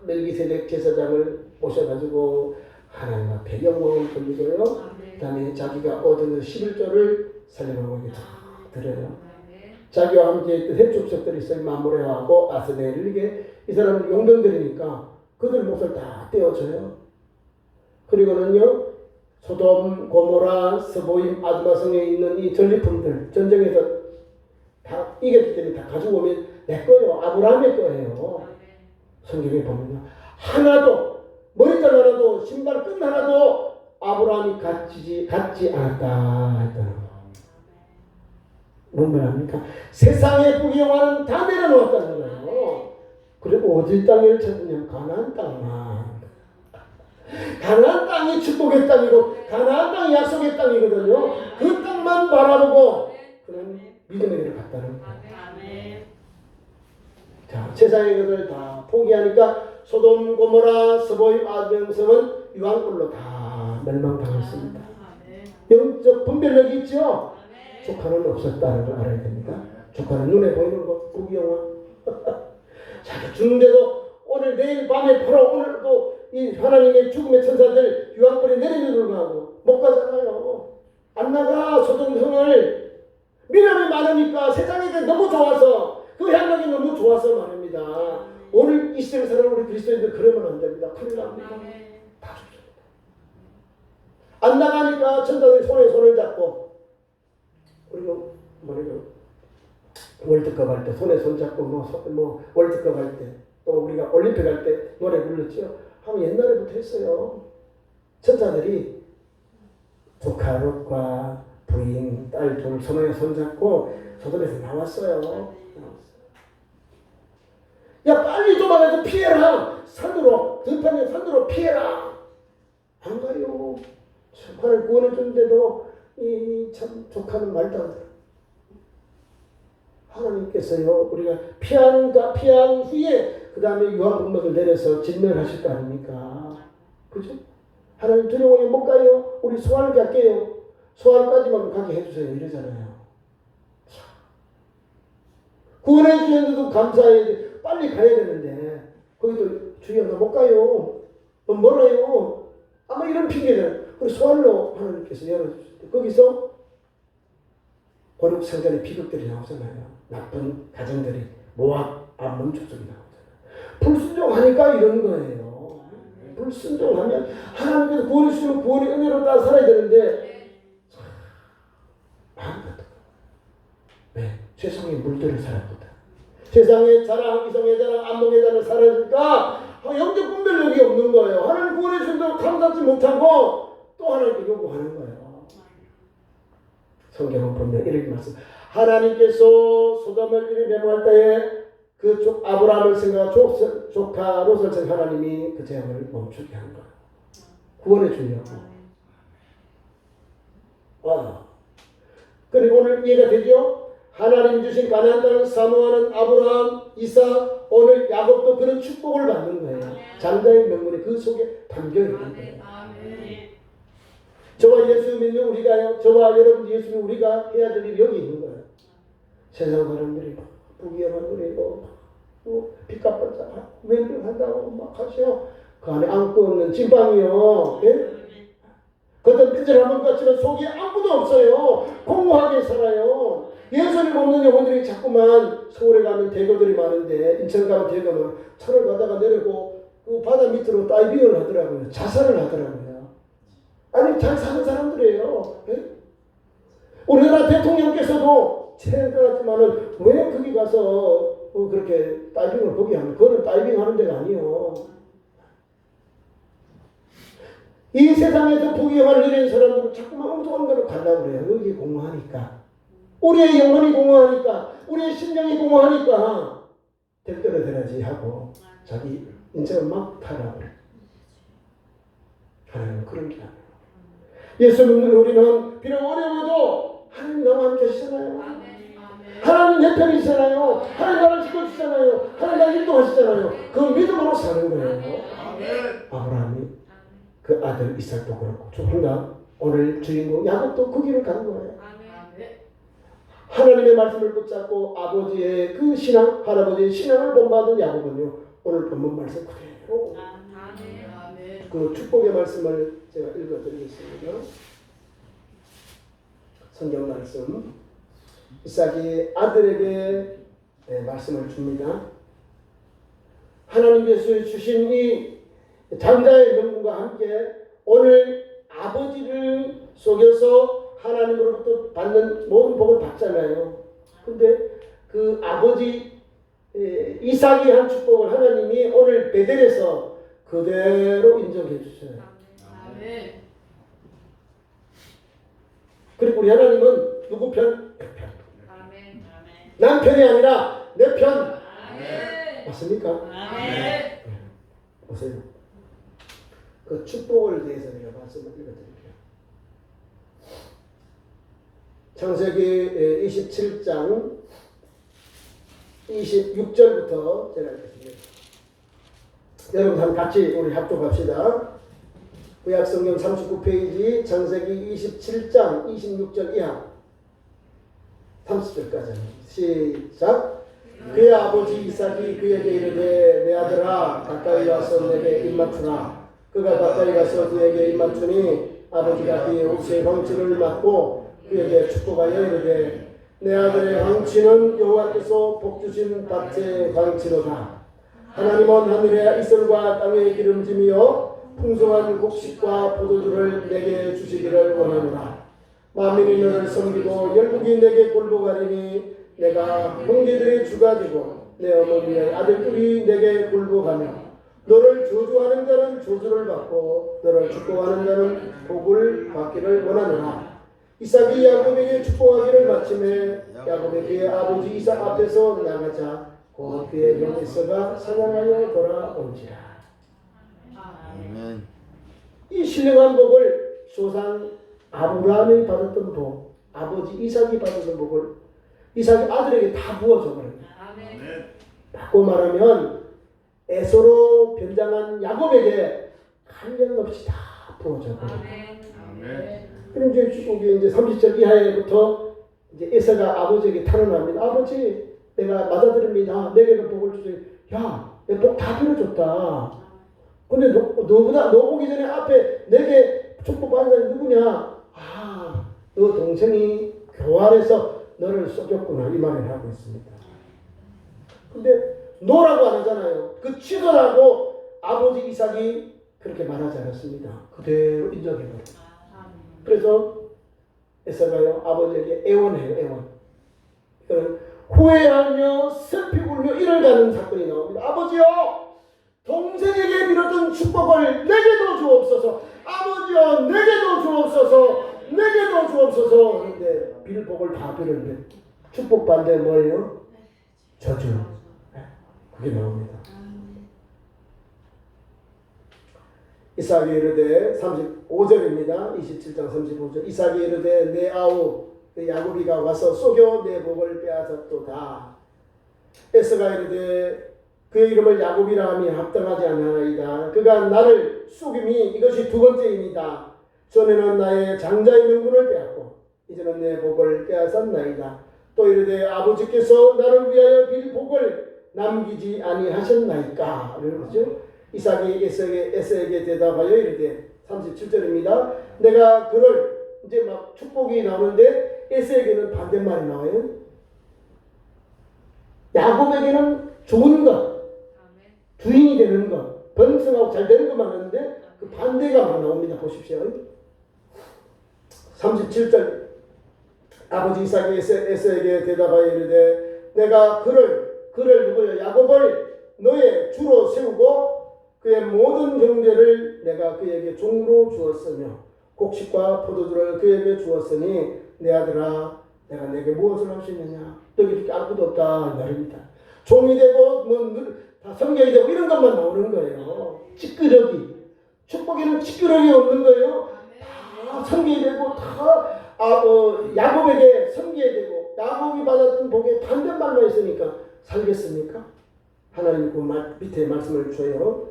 멜기세덱 제사장을 모셔가지고 하나님 앞에 영광을 돌리고요. 그 다음에 자기가 얻은 11조를 살림왕에게 드려요. 자기와 함께 있던 해축석들이 있어요. 마므레하고 아스네를 이 사람은 용병들이니까 그들 몫을 다 떼어줘요. 그리고는요 소돔, 고모라, 스보임, 아드마성에 있는 이 전리품들 전쟁에서 다 이겼기 때문에 다 가지고 오면 내 거예요. 아브라함의 거예요. 성경에 보면요 하나도 머리털 하나도 신발 끈 하나도 아브라함이 갖지 않았다 했다는 거. 뭔 말합니까? 세상의 부귀영화는 다 내려놓았다는 거예요. 그리고 어디 땅을 찾느냐면 가나안 땅만. 가나안 땅이 축복의 땅이고 가나안 땅이 약속의 땅이거든요. 그 땅만 바라보고 그런 믿음의 길을 갔다는 거예요. 자, 세상의 것을 다 포기하니까 소돔, 고모라, 스보임, 아드마성은 유황불로 다 멸망당했습니다. 영적 분별력이 있죠? 조카는 없었다는 걸 알아야 됩니다. 조카는 눈에 보이는 것, 부귀영화. 자기 죽는데도 오늘 내일 밤에 바로 오늘도 이 하나님의 죽음의 천사들 유황불에 내리는 불구하고 못 가잖아요. 안 나가 소돔성을 미련이 많으니까 세상에 너무 좋아서 그 향락이 너무 좋아서 말입니다. 오늘 이 시대를 사는 우리 그리스도인들 그러면 안 됩니다. 큰일 납니다. 다 죽습니다. 안 나가니까 천사들이 손에 손을 잡고 그리고 월드컵 할 때 손에 손잡고 뭐 월드컵 할 때 또 우리가 올림픽 할 때 노래 불렀죠. 하면 옛날에부터 했어요. 천사들이 조카 롯과 부인, 딸 둘 손에 손잡고 소돔에서 나왔어요. 야 빨리 도망가서 피해라. 산으로 들판에 산으로 피해라. 안 가요. 하나님 구원해 줬는데도 이 참 조카는 말도 안 들어. 하나님께서요 우리가 피한 후에 그 다음에 유황불목을 내려서 진멸하실 거 아닙니까? 그죠? 하나님 두려워요 못 가요. 우리 소환을 갈게요. 소환까지만 가게 해주세요 이러잖아요. 구원해 주셨는데도 감사해야 빨리 가야 되는데 거기도 주여 나 못 가요. 멀어요. 아마 이런 핑계를 우리 소환로 하나님께서 열어주실 때 거기서 고륙상전의 비극들이 나오잖아요. 나쁜 가정들이 모압, 암몬 족속이 나오잖아요. 불순종하니까 이런 거예요. 불순종하면 하나님께서 구원해 주시면 구원의 은혜로 다 살아야 되는데 아무것도 왜? 세상에 물들을 살았거든. 세상의 자랑, 이성의 자랑, 안목의 자랑 살아니까 영적 분별력이 없는 거예요. 하나님 구원해 주신다고 감사하지 못하고 또 하나님께 요구하는 거예요. 성경은 보면 이렇게 말씀. 하나님께서 소돔을 이리 멸망할 때에 그 아브라함을 생각하고 조카 롯을 생각 하나님이 그 재앙을 멈추게 한 거예요. 구원해 주려고. 그리고 오늘 이해가 되죠? 하나님 주신 가나안 땅을 사모하는 아브라함, 이삭, 오늘 야곱도 그런 축복을 받는 거예요. 장자의 명분이 그 속에 담겨 있는 거예요. 저와 예수 믿는 우리가요, 저와 여러분 예수 믿는 우리가 해야 될 일이 여기 있는 거예요. 세상 사람들이 부귀영화 누리고 빚값 받자 웰빙한다고 막 하셔. 그 안에 안고 없는 찐빵이요. 예? 겉은 삐질한 것 같지만 속에 아무도 없어요. 공허하게 살아요. 예수를 먹는 영혼들이 자꾸만 서울에 가면 대거들이 많은데 인천 가면 대거는 차를 가다가 내리고 그 바다 밑으로 다이빙을 하더라고요. 자살을 하더라고요. 아니 잘 사는 사람들이에요. 예? 우리나라 대통령께서도 체험했지만은 왜 거기 가서 그렇게 다이빙을 거기 하면 그거는 다이빙 하는 데가 아니요. 이 세상에서 부귀영화를 누리는 사람들은 자꾸만 엉뚱한 데로 가려고 그래요. 여기 공허하니까. 우리의 영혼이 공허하니까, 우리의 심령이 공허하니까 될 대로 되야지 하고 자기 인생을 막 타라고 그래. 하나님은 그런 게 아니에요. 예수 믿는 우리는 비록 어려워도 하나님 나와 함께 하시잖아요. 하나님 내 편이시잖아요. 하나님 나를 지켜주시잖아요. 하나님 나를 인도하시잖아요. 그 믿음으로 사는 거예요. 아브라함이 그 아들 이삭도 그렇고 조금다 오늘 주인공 야곱도 그 길을 가는 거예요. 하나님의 말씀을 붙잡고 아버지의 그 신앙, 할아버지의 신앙을 본받은 야곱은요 오늘 본문 말씀 그대로 그 축복의 말씀을 제가 읽어드리겠습니다. 성경 말씀 이삭이 아들에게 말씀을 줍니다. 하나님께서 주신 이 장자의 명분과 함께 오늘 아버지를 속여서 하나님으로부터 받는 모든 복을 받잖아요. 근데 그 아버지 이삭이 한 축복을 하나님이 오늘 베델에서 그대로 인정해 주셔요. 그리고 우리 하나님은 누구 편? 내 편. 남편이 아니라 내 편. 맞습니까? 보세요. 그 축복을 대해서 제가 말씀을 읽어드릴게요. 창세기 27장 26절부터 제가 읽겠습니다. 여러분 한번 같이 우리 합독합시다. 구약성경 39페이지 창세기 27장 26절 이하 30절까지 시작. 그의 아버지 이삭이 그에게 이르되 내 아들아 가까이 와서 내게 입맞추라. 그가 가까이 가서 그에게 입맞추니 아버지가 그의 옷의 황치를 맞고 그에게 축복하여 이르되 내 아들의 황치는 여호와께서 복주신 밭의 황치로다. 하나님은 하늘의 이슬과 땅의 기름짐이여 풍성한 곡식과 포도주를 내게 주시기를 원하노라. 만민이 너를 섬기고 열국이 내게 굴복하리니 내가 형제들의 주가 되고 내 어머니의 아들들이 내게 굴복하며 너를 저주하는 자는 저주를 받고 너를 축복하는 자는 복을 받기를 원하노라. 이삭이 야곱에게 축복하기를 마침에 야곱의 그의 아버지 이삭 앞에서 나가자 곧 그의 형 에서가 사냥하여 돌아온지라. 아멘. 이 신령한 복을 조상 아브라함이 받았던 복, 아버지 이삭이 받았던 복을 이삭이 아들에게 다 부어줘 버립니다. 바꿔 말하면 에서로 변장한 야곱에게 한량없이 다 부어져 버립니다. 그럼 이제 30절 이하에부터 이제 에서가 아버지에게 탄원합니다. 아버지, 내가 맞아들입니다. 내게도 복을 주세요. 야, 내 복 다 빌어줬다. 근데 너 오기 전에 앞에 내게 축복받은 사람이 누구냐? 아, 너 동생이 교활해서 너를 속였구나. 이 말을 하고 있습니다. 근데 노라고 안 하잖아요. 그 취소라고 아버지 이삭이 그렇게 말하지 않았습니다. 그대로 인정해버려요. 그래서 에서가요 아버지에게 애원해요. 애원. 그러니까 후회하며 슬피 울며 이를 가는 사건이 나옵니다. 아버지요, 동생에게 빌었던 축복을 내게도 주옵소서. 아버지요, 내게도 주옵소서. 내게도 주옵소서. 그런데 빌복을 다 빌었는데 축복받는데 뭐예요? 저주. 그게 나옵니다. 이삭이 이르되 35절입니다. 27장 35절. 이삭이 이르되 내 아우 야곱이가 와서 속여 내 복을 빼앗았도다. 에서가 이르되 그의 이름을 야곱이라 함이 합당하지 아니하나이다. 그가 나를 속임이 이것이 두 번째입니다. 전에는 나의 장자의 명분을 빼앗고 이제는 내 복을 빼앗았나이다. 또 이르되 아버지께서 나를 위하여 빌 복을 남기지 아니하셨나이까. 그러죠. 이삭이 에서에게 대답하여 이르되 37절입니다. 내가 그를 이제 막 축복이 나오는데 에서에게는 반대말이 나와요. 야곱에게는 좋은 것, 주인이 되는 것, 번성하고 잘 되는 것만 하는데 그 반대가 막 나옵니다. 보십시오. 37절 아버지 이삭이 에서에게 대답하여 이르되 내가 그를 누구요? 야곱을 너의 주로 세우고 그의 모든 경제를 내가 그에게 종으로 주었으며 곡식과 포도주를 그에게 주었으니 내 아들아 내가 내게 무엇을 할 수 있느냐? 너에게 이렇게 아무것도 없다 이 말입니다. 종이 되고 다 성경이 되고 이런 것만 나오는 거예요. 찌끄러기. 축복에는 찌끄러기 없는 거예요. 다 성경이 되고 다 야곱에게 섬기게 되고 야곱이 받았던 복에 반대말만 있으니까 살겠습니까? 하나님 그 밑에 말씀을 줘요.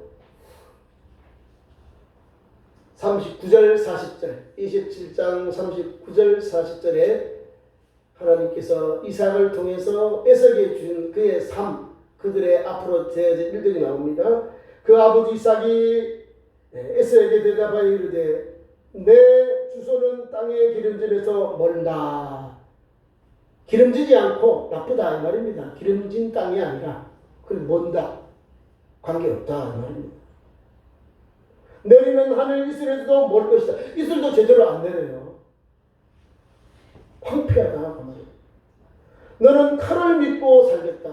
39절 40절 27장 39절 40절에 하나님께서 이삭을 통해서 에서에게 주신 그의 삶 그들의 앞으로 되어질 일들이 나옵니다. 그 아버지 이삭이 에서에게 대답하여 이르되 내 주소는 땅의 기름짐에서 멀다. 기름지지 않고 나쁘다 이 말입니다. 기름진 땅이 아니라 그럼 먼다. 관계없다 이 말입니다. 내리는 하늘 이슬에도 멀 것이다. 이슬도 제대로 안 내려요. 황폐하다 그 말이에요. 너는 칼을 믿고 살겠다.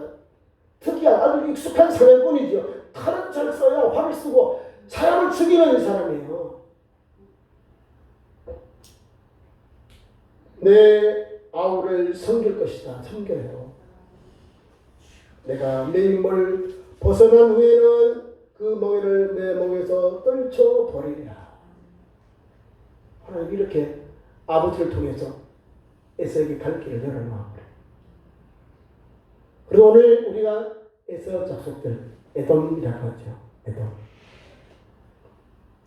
특이한 아주 익숙한 사냥꾼이죠. 칼은 잘 써야 활을 쓰고 사람을 죽이는 사람이에요. 내 아우를 섬길 것이다. 섬겨요. 내가 내 인물 벗어난 후에는 그 멍에를 내 목에서 떨쳐버리리라. 하나님 이렇게 아버지를 통해서 에서에게 갈 길을 열어놔. 그리고 오늘 우리가 에서 족속들, 에돔이라고 하죠. 에돔.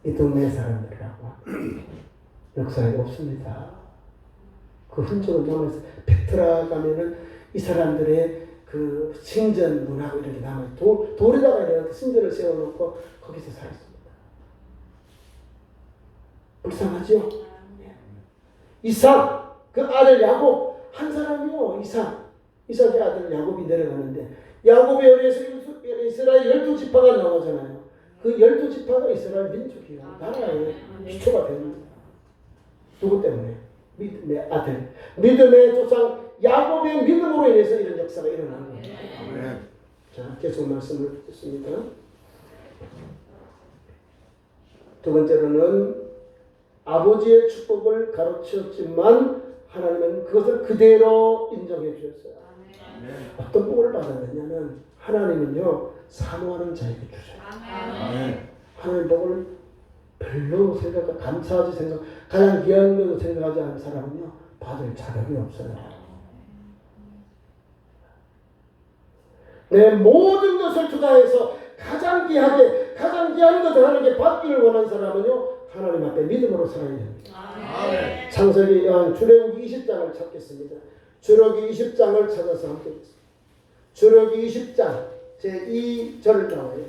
이 동네 사람들이라고 역사에 없습니다. 그 흔적은 남아있어요. 페트라 가면은 이 사람들의 그 신전 문화가 이렇게 남아있어요. 돌에다가 이렇게 신전을 세워놓고 거기서 살았습니다. 불쌍하죠? 이삭, 그 아들 야곱, 한 사람이요. 이삭의 아들 야곱이 내려가는데 야곱의 어려서 이스라엘 12지파가 나오잖아요. 그 12지파가 이스라엘 민족이에요. 나라의 기초가 됩니다. 누구 때문에? 믿음의 아들, 믿음의 조상 야곱의 믿음으로 인해서 이런 역사가 일어나는 겁니다. 아멘. 자, 계속 말씀을 듣습니다. 두 번째로는 아버지의 축복을 가르쳤지만 하나님은 그것을 그대로 인정해 주셨어요. 어떤 복을 받았느냐면 하나님은요 사모하는 자에게 주셔요. 아멘. 하나님 복을 별로 감사하지 가장 귀한 것을 생각하지 않은 사람은요 받을 자격이 없어요. 내 모든 것을 투자해서 가장 귀하게 가장 귀한 것을 하나님께 받기를 원하는 사람은요 하나님 앞에 믿음으로 살아야 됩니다. 아멘. 창세기 출애굽기 20장을 찾겠습니다. 출애굽기 20장을 찾아서 함께 보겠습니다. 출애굽기 20장 제2절 나와요.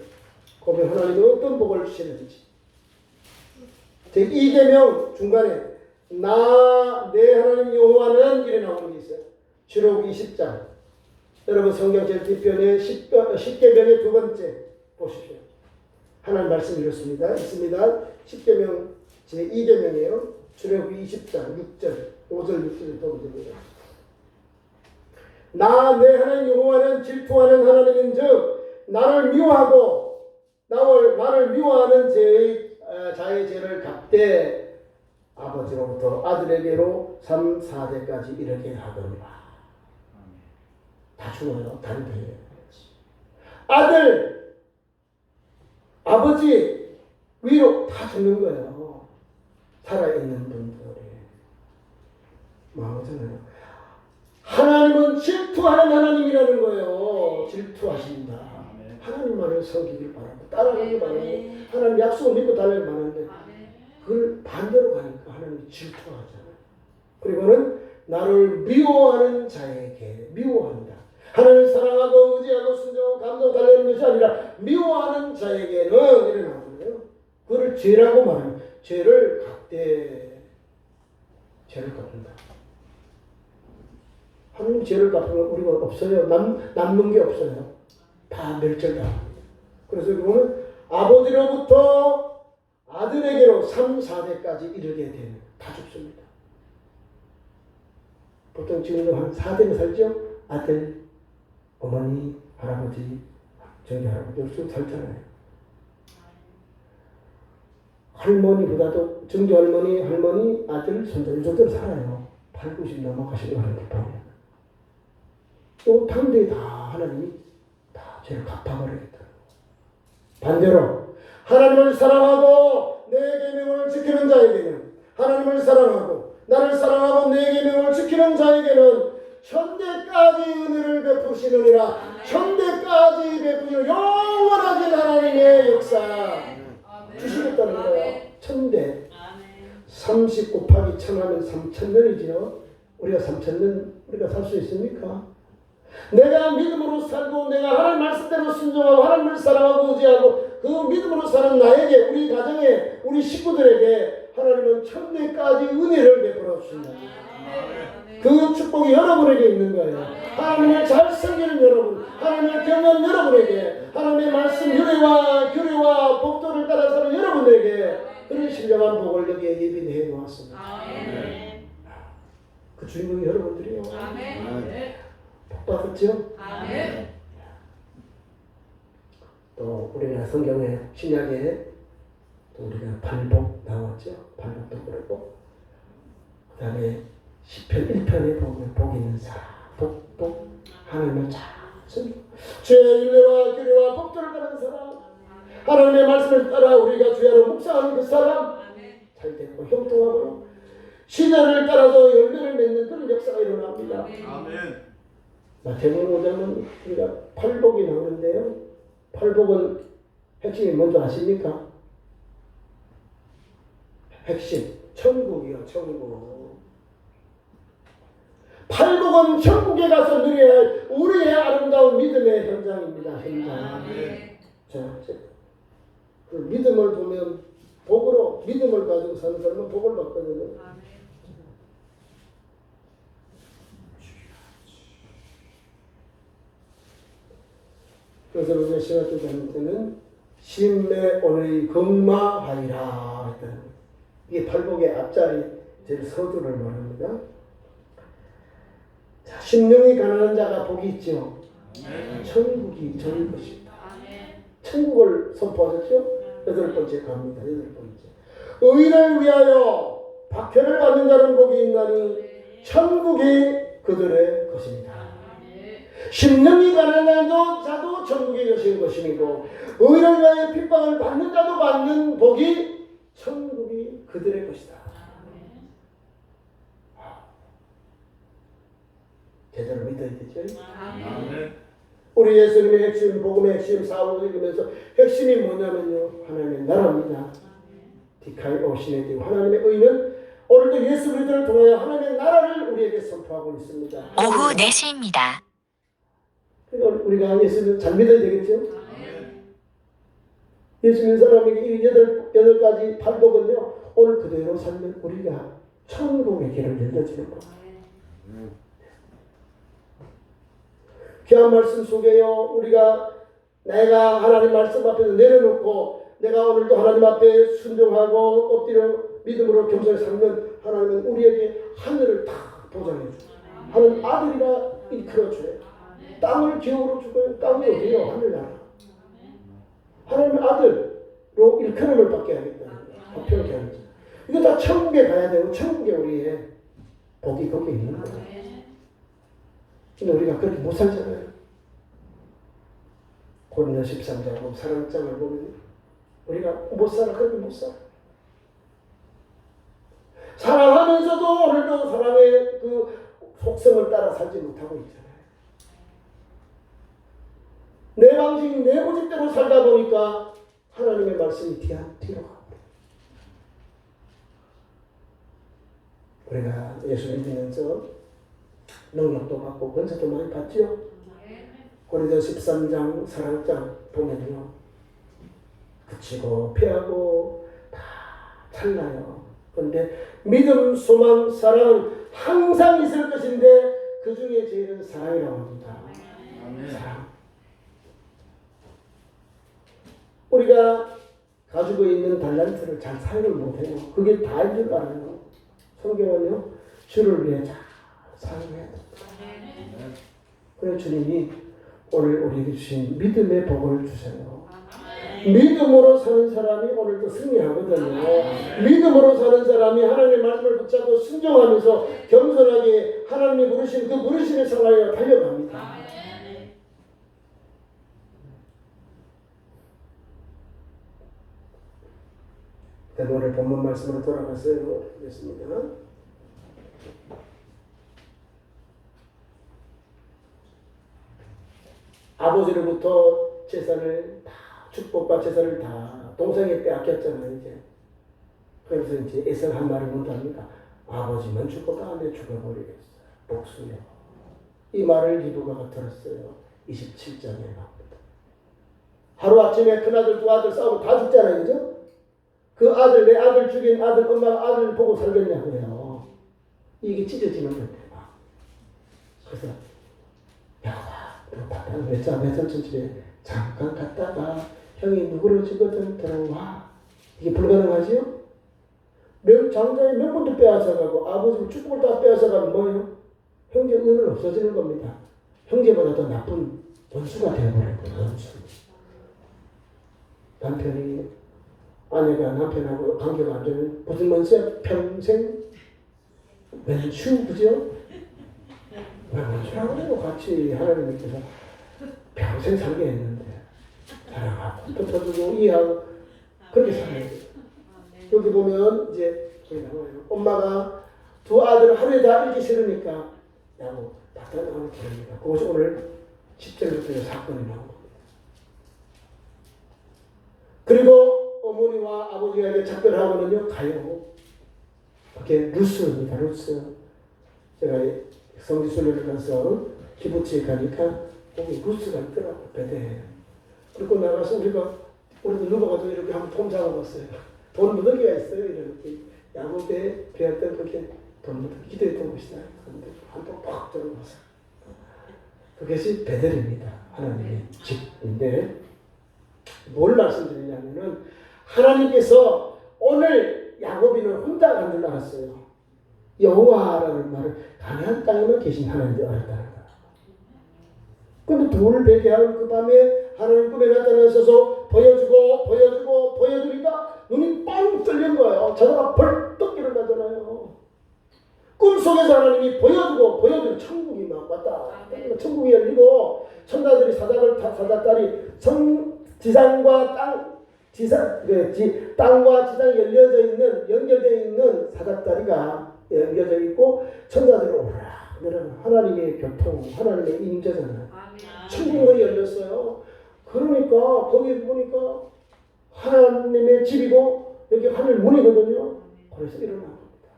거기 하나님이 어떤 복을 주시는지. 제2계명 중간에 내 하나님 여호와는 이래 나오는 게 있어요. 출애굽기 20장. 여러분 성경 제2편의 10계명의 두 번째 보십시오. 하나님 말씀 이렇습니다. 있습니다. 10계명 제2계명이에요. 출애굽기 20장 6절 5절 6절을 보면 됩니다. 내 하나님 여호와는 질투하는 하나님인즉 나를 미워하고 나를 미워하는 자의 죄를 갚되 아버지로부터 아들에게로 3, 4대까지 이르게 하거니와. 다 죽어요. 단대에. 아들, 아버지 위로 다 죽는 거예요. 살아있는 분들이. 마음에서는 하나님은 질투하는 하나님이라는 거예요. 질투하신다. 하나님만을 섬기길 바라고 따라가길 바라고 하나님 약속을 믿고 달려가길 바라는데 그걸 반대로 가니까 하나님이 질투하잖아요. 그리고는 나를 미워하는 자에게 미워한다. 하나님을 사랑하고 의지하고 순종하고 감사하고 달려가는 것이 아니라 미워하는 자에게는 이래 나오는데요. 그걸 죄라고 말하는 죄를 갚는다. 하나님 죄를 갚으면 우리가 없어요. 남는 게 없어요. 다 멸절당합니다. 그래서 그거는 아버지로부터 아들에게로 3, 4대까지 이르게 되는 다 죽습니다. 보통 지금도 한 4대는 살죠? 아들, 어머니, 할아버지, 정교할아버지 이렇게 살잖아요. 할머니보다도 정교할머니, 할머니, 아들, 손자 이 정도로 살아요. 8, 90 넘어가시는 하나님 보면. 또 당대에 다 하나님이 다 죄를 갚아버리겠다. 반대로 하나님을 사랑하고 내 계명을 지키는 자에게는 하나님을 사랑하고 나를 사랑하고 내 계명을 지키는 자에게는 천대까지 은혜를 베푸시느니라. 천대까지 베푸시는 영원하신 하나님의 역사 주시겠다는 거예요. 천대 30 곱하기 1000 하면 3000년이죠. 우리가 3000년 우리가 살 수 있습니까? 내가 믿음으로 살고 내가 하나님 말씀대로 순종하고 하나님을 사랑하고 의지하고 그 믿음으로 사는 나에게 우리 가정에 우리 식구들에게 하나님은 천대까지 은혜를 베풀어 주신다. 그 축복이 여러분에게 있는 거예요. 하나님을 잘 섬기는 여러분, 하나님을 경외하는 여러분에게 하나님의 말씀 규례와 법도를 따라 사는 여러분에게 그런 신령한 복을 여기에 예비해 놓았습니다. 그 주인공이 여러분들이요. 복 받았죠? 또 우리가 성경에 신약에 또 우리가 발복 나왔죠? 발복도 그렇고 그 다음에 시편 1편에 보면 복 있는 사람 복 하나님을 잘 섬기고 주의 율례와 규례와 법도를 따르는 사람 하나님의 말씀을 따라 우리가 주야로 묵상하는 그 사람 잘 되고 형통하고 시절을 따라서 열매를 맺는 그런 역사가 일어납니다. 마태복음 5장은 우리가 팔복이 나오는데요. 팔복은 핵심이 뭔지 아십니까? 핵심 천국이요. 천국. 팔복은 천국에 가서 누려야 할 우리의 아름다운 믿음의 현장입니다. 현장. 자, 그 믿음을 보면 복으로 믿음을 가지고 사는 사람은 복을 받거든요. 그래서 우리가 신학교 다닐 때는 심내 오늘이 긍마하리라 했다는 이게 팔복의 앞자리 제일 서두를 말합니다. 자, 심령이 가난한 자가 복이 있죠. 천국이 저희 것입니다. 천국을 선포하셨죠? 여덟 번째 갑니다. 여덟 번째. 의를 위하여 박해를 받는 자는 복이 있나니 천국이 그들의 것입니다. 심령이 가난한 자도 천국의 것인 것이고 의를 위하여 핍박을 받는 자도 받는 복이 천국이 그들의 것이다. 제대로 믿어야 되죠. 우리 예수님의 핵심, 복음의 핵심, 사업을 읽으면서 핵심이 뭐냐면요, 하나님의 나라입니다. 디카이오시네디, 하나님의 의는 오늘도 예수 그리스도를 통하여 하나님의 나라를 우리에게 선포하고 있습니다. 오후 4시입니다. 그러니까 우리가 예수를 잘 믿어야 되겠죠? 예수 믿는 사람에게 이 여덟 가지 팔복은요, 오늘 그대로 살면 우리가 천국의 길을 열려주는 겁니다. 귀한 말씀 속에요, 우리가 내가 하나님 말씀 앞에서 내려놓고 내가 오늘도 하나님 앞에 순종하고 엎드려 믿음으로 겸손히 살면 하나님은 우리에게 하늘을 다 보장해 주고 하나님 아들이라 일컬어줘요. 땅을 기업으로 주고요. 땅이 어디요? 하늘나라. 하나님의 아들로 일컬음을 받게 하겠다. 합평케 하겠다. 이거 다 천국에 가야 되고 천국에 우리의 복이 거기에 있는 거예요. 근데 우리가 그렇게 못 살잖아요. 고린도 13장 사랑장을 보면 우리가 못 살아. 그렇게 못 살아. 사랑하면서도 오늘도 사랑의 그 속성을 따라 살지 못하고 있잖아요. 내 방식, 내 고집대로 살다 보니까 하나님의 말씀이 뒤로 가고 우리가 예수 믿으면서 능력도 받고 권세도 많이 받죠. 고린도 13장 사랑장 보면요, 그치고 피하고 다 찰나요. 그런데 믿음, 소망, 사랑 항상 있을 것인데 그 중에 제일은 사랑이라고 합니다. 사랑. 우리가 가지고 있는 달란트를 잘 사용을 못해요. 그게 다인 줄 알아요. 성경은요, 주를 위해 잘 사용해야 됩니다. 그래서 주님이 오늘 우리에게 주신 믿음의 복을 주세요. 믿음으로 사는 사람이 오늘도 승리하거든요. 믿음으로 사는 사람이 하나님의 말씀을 붙잡고 순종하면서 겸손하게 하나님이 부르신 그 부르심의 생활에 달려갑니다. 오늘 본문 말씀으로 돌아가서 보겠습니다. 아버지로부터 재산을 다, 축복과 재산을 다 동생에 빼앗겼잖아요, 이제. 그래서 이제 에서가 한 말을 못합니다. 아버지만 죽어도 내 죽어버리겠어요. 복수요. 이 말을 리브가가 들었어요. 27장에 나옵니다. 하루아침에 큰아들, 두 아들 싸우고 다 죽잖아요, 그죠? 그 아들, 내 아들 죽인 아들, 엄마가 아들 보고 살겠냐고요. 이게 찢어지는 건데, 막. 그래서, 외삼촌 집에 잠깐 갔다가 형이 누구로 죽거든 들어와. 이게 불가능하지요? 장자의 명분도 빼앗아가고 아버지 축복을 다 빼앗아가면 뭐예요? 형제 은은 없어지는 겁니다. 형제보다 더 나쁜 원수가 되어버릴 거예요. 원수. 남편이 아내가 남편하고 관계가 안 좋으면 무슨 원수야? 평생 원수, 그죠? 왜 원수라고 같이 하나님께서 평생 살게 했는데 사랑하고 덮어주고 이해하고 그렇게 살아야 돼요. 여기 보면 이제 저기 나와요. 엄마가 두 아들을 하루에 다 읽기 싫으니까 야고 다 나오는 길입니다. 그것이 오늘 10절부터 사건이 나온 겁니다. 그리고 어머니와 아버지에게 작별하고는요 가요. 그게 루스입니다. 루스. 제가 성지순례를 가서 기부치에 가니까 거기 루스가 있더라고. 배대에. 그리고 나가서 우리도 누버가도 이렇게 한번 돈 잡아봤어요. 돈 묻어기가 있어요. 이렇게 야곱에 배웠던 그렇게 돈 묻어기 기도했던 곳이다. 그런데 한번 팍 들어봤어요. 그것이 베델입니다. 하나님의 집인데 뭘 말씀드리냐면은 하나님께서 오늘 야곱이는 혼자 간 줄 알았어요. 여호와라는 말은 가나안 땅에만 계신 하나님이 알았다는 거야. 근데 돌을 베게 하는 그 밤에 하나님 꿈에 나타나셔서 보여주니까 눈이 뻥 뚫린 거예요. 자다가 벌떡 일어나잖아요. 꿈속에서 하나님이 보여주고 천국이 막 왔다. 천국이 열리고 천사들이 사자딸이 지상과 땅과 지상이 연결되어 있는 사자다리가 연결되어 있고 천사들이 오라. 하나님의 교통, 하나님의 임재잖아요. 천국문이 열렸어요. 그러니까 거기 보니까 하나님의 집이고 여기 하늘 문이거든요. 그래서 일어난 겁니다.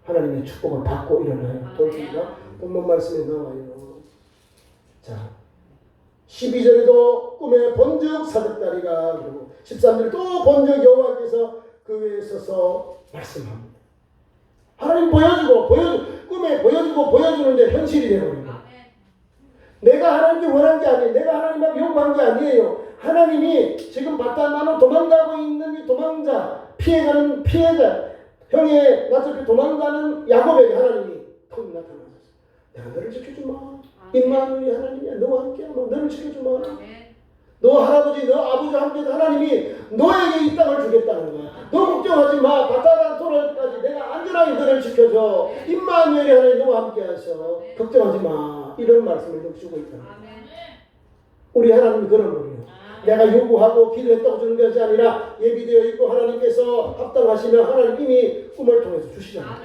하나님의 축복을 받고 일어나요. 돌기가 본문 말씀에 나와요. 자, 12절에도 꿈에 본즉 사자다리가 그리고 13절에 또 본즉 여호와께서 그 위에 서서 말씀합니다. 하나님 꿈에 보여주는데 현실이 되어버립니다. 내가 하나님께 원한 게 아니에요. 내가 하나님한테 요구한 게 아니에요. 하나님이 지금 바다나로 도망가고 있는 이 피해가는 피해자, 형의 나처럼 도망가는 야곱에게 하나님이 턱 나타나셨어요. 내가 너를 지켜주마. 임마누엘이 하나님이야. 너와 함께하마. 너를 지켜주마. 너 할아버지, 너 아버지와 함께 하나님이 너에게 이 땅을 주겠다는 거야. 너 걱정하지 마. 바다랑 돌아올까지 내가 안전하게 너를 지켜줘. 임마누엘이 하나님 너와 함께 하셔. 걱정하지 마. 이런 말씀을 주고 있다. 우리 하나님이 그런 분이에요. 내가 요구하고 기도했다고 주는 것이 아니라 예비되어 있고 하나님께서 합당하시면 하나님 이미 꿈을 통해서 주시잖아요.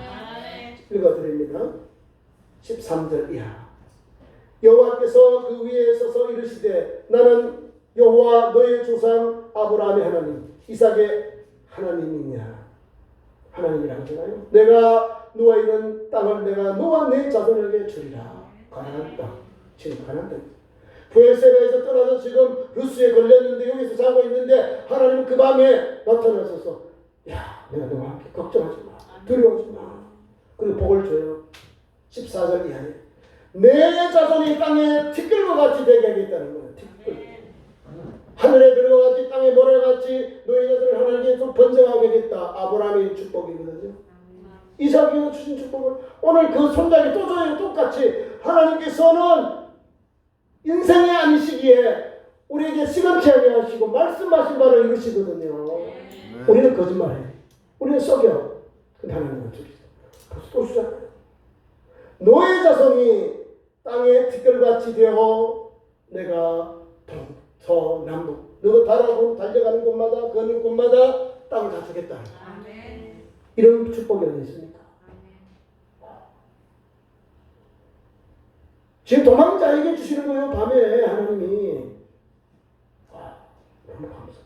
읽어드립니다. 13절 이하. 여호와께서 그 위에 서서 이르시되 나는 여호와 너의 조상 아브라함의 하나님 이삭의 하나님이냐. 하나님이라고 하잖아요. 내가 누워 있는 땅을 내가 너와 내 자손에게 주리라. 가나안 땅. 지금 가나안 땅. 부엘세바에서 떠나서 지금 루스에 걸렸는데 여기서 자고 있는데 하나님은 그 밤에 나타나셔서 야 내가 너와 함께 걱정하지 마. 두려워하지 마. 그리고 복을 줘요. 14절 이하에 내 자손이 땅에 티끌과 같이 되게 하겠다는 거예요. 티끌. 하늘의 별과 같이 땅의 모래와 같이 너희 자손을 하나님께 번성하게 하겠다. 아브라함의 축복이거든요. 이삭에게 주신 축복을 오늘 그 손자에게 또 줘요. 똑같이 하나님께서는 인생의 아닌 시기에 우리에게 시간치 하게 하시고 말씀하신 바를 이루시거든요. 우리는 거짓말해. 우리는 속여. 근데 하나님은 주시죠. 벌써 또 주잖아요. 너의 자손이 땅의 티끌같이 되어 내가 서남북 너가 달려가는 곳마다 거는 곳마다 땅을 다 주겠다. 이런 축복이 어디 있습니까? 지금 도망자에게 주시는 거예요. 밤에 하나님이. 너무 감사.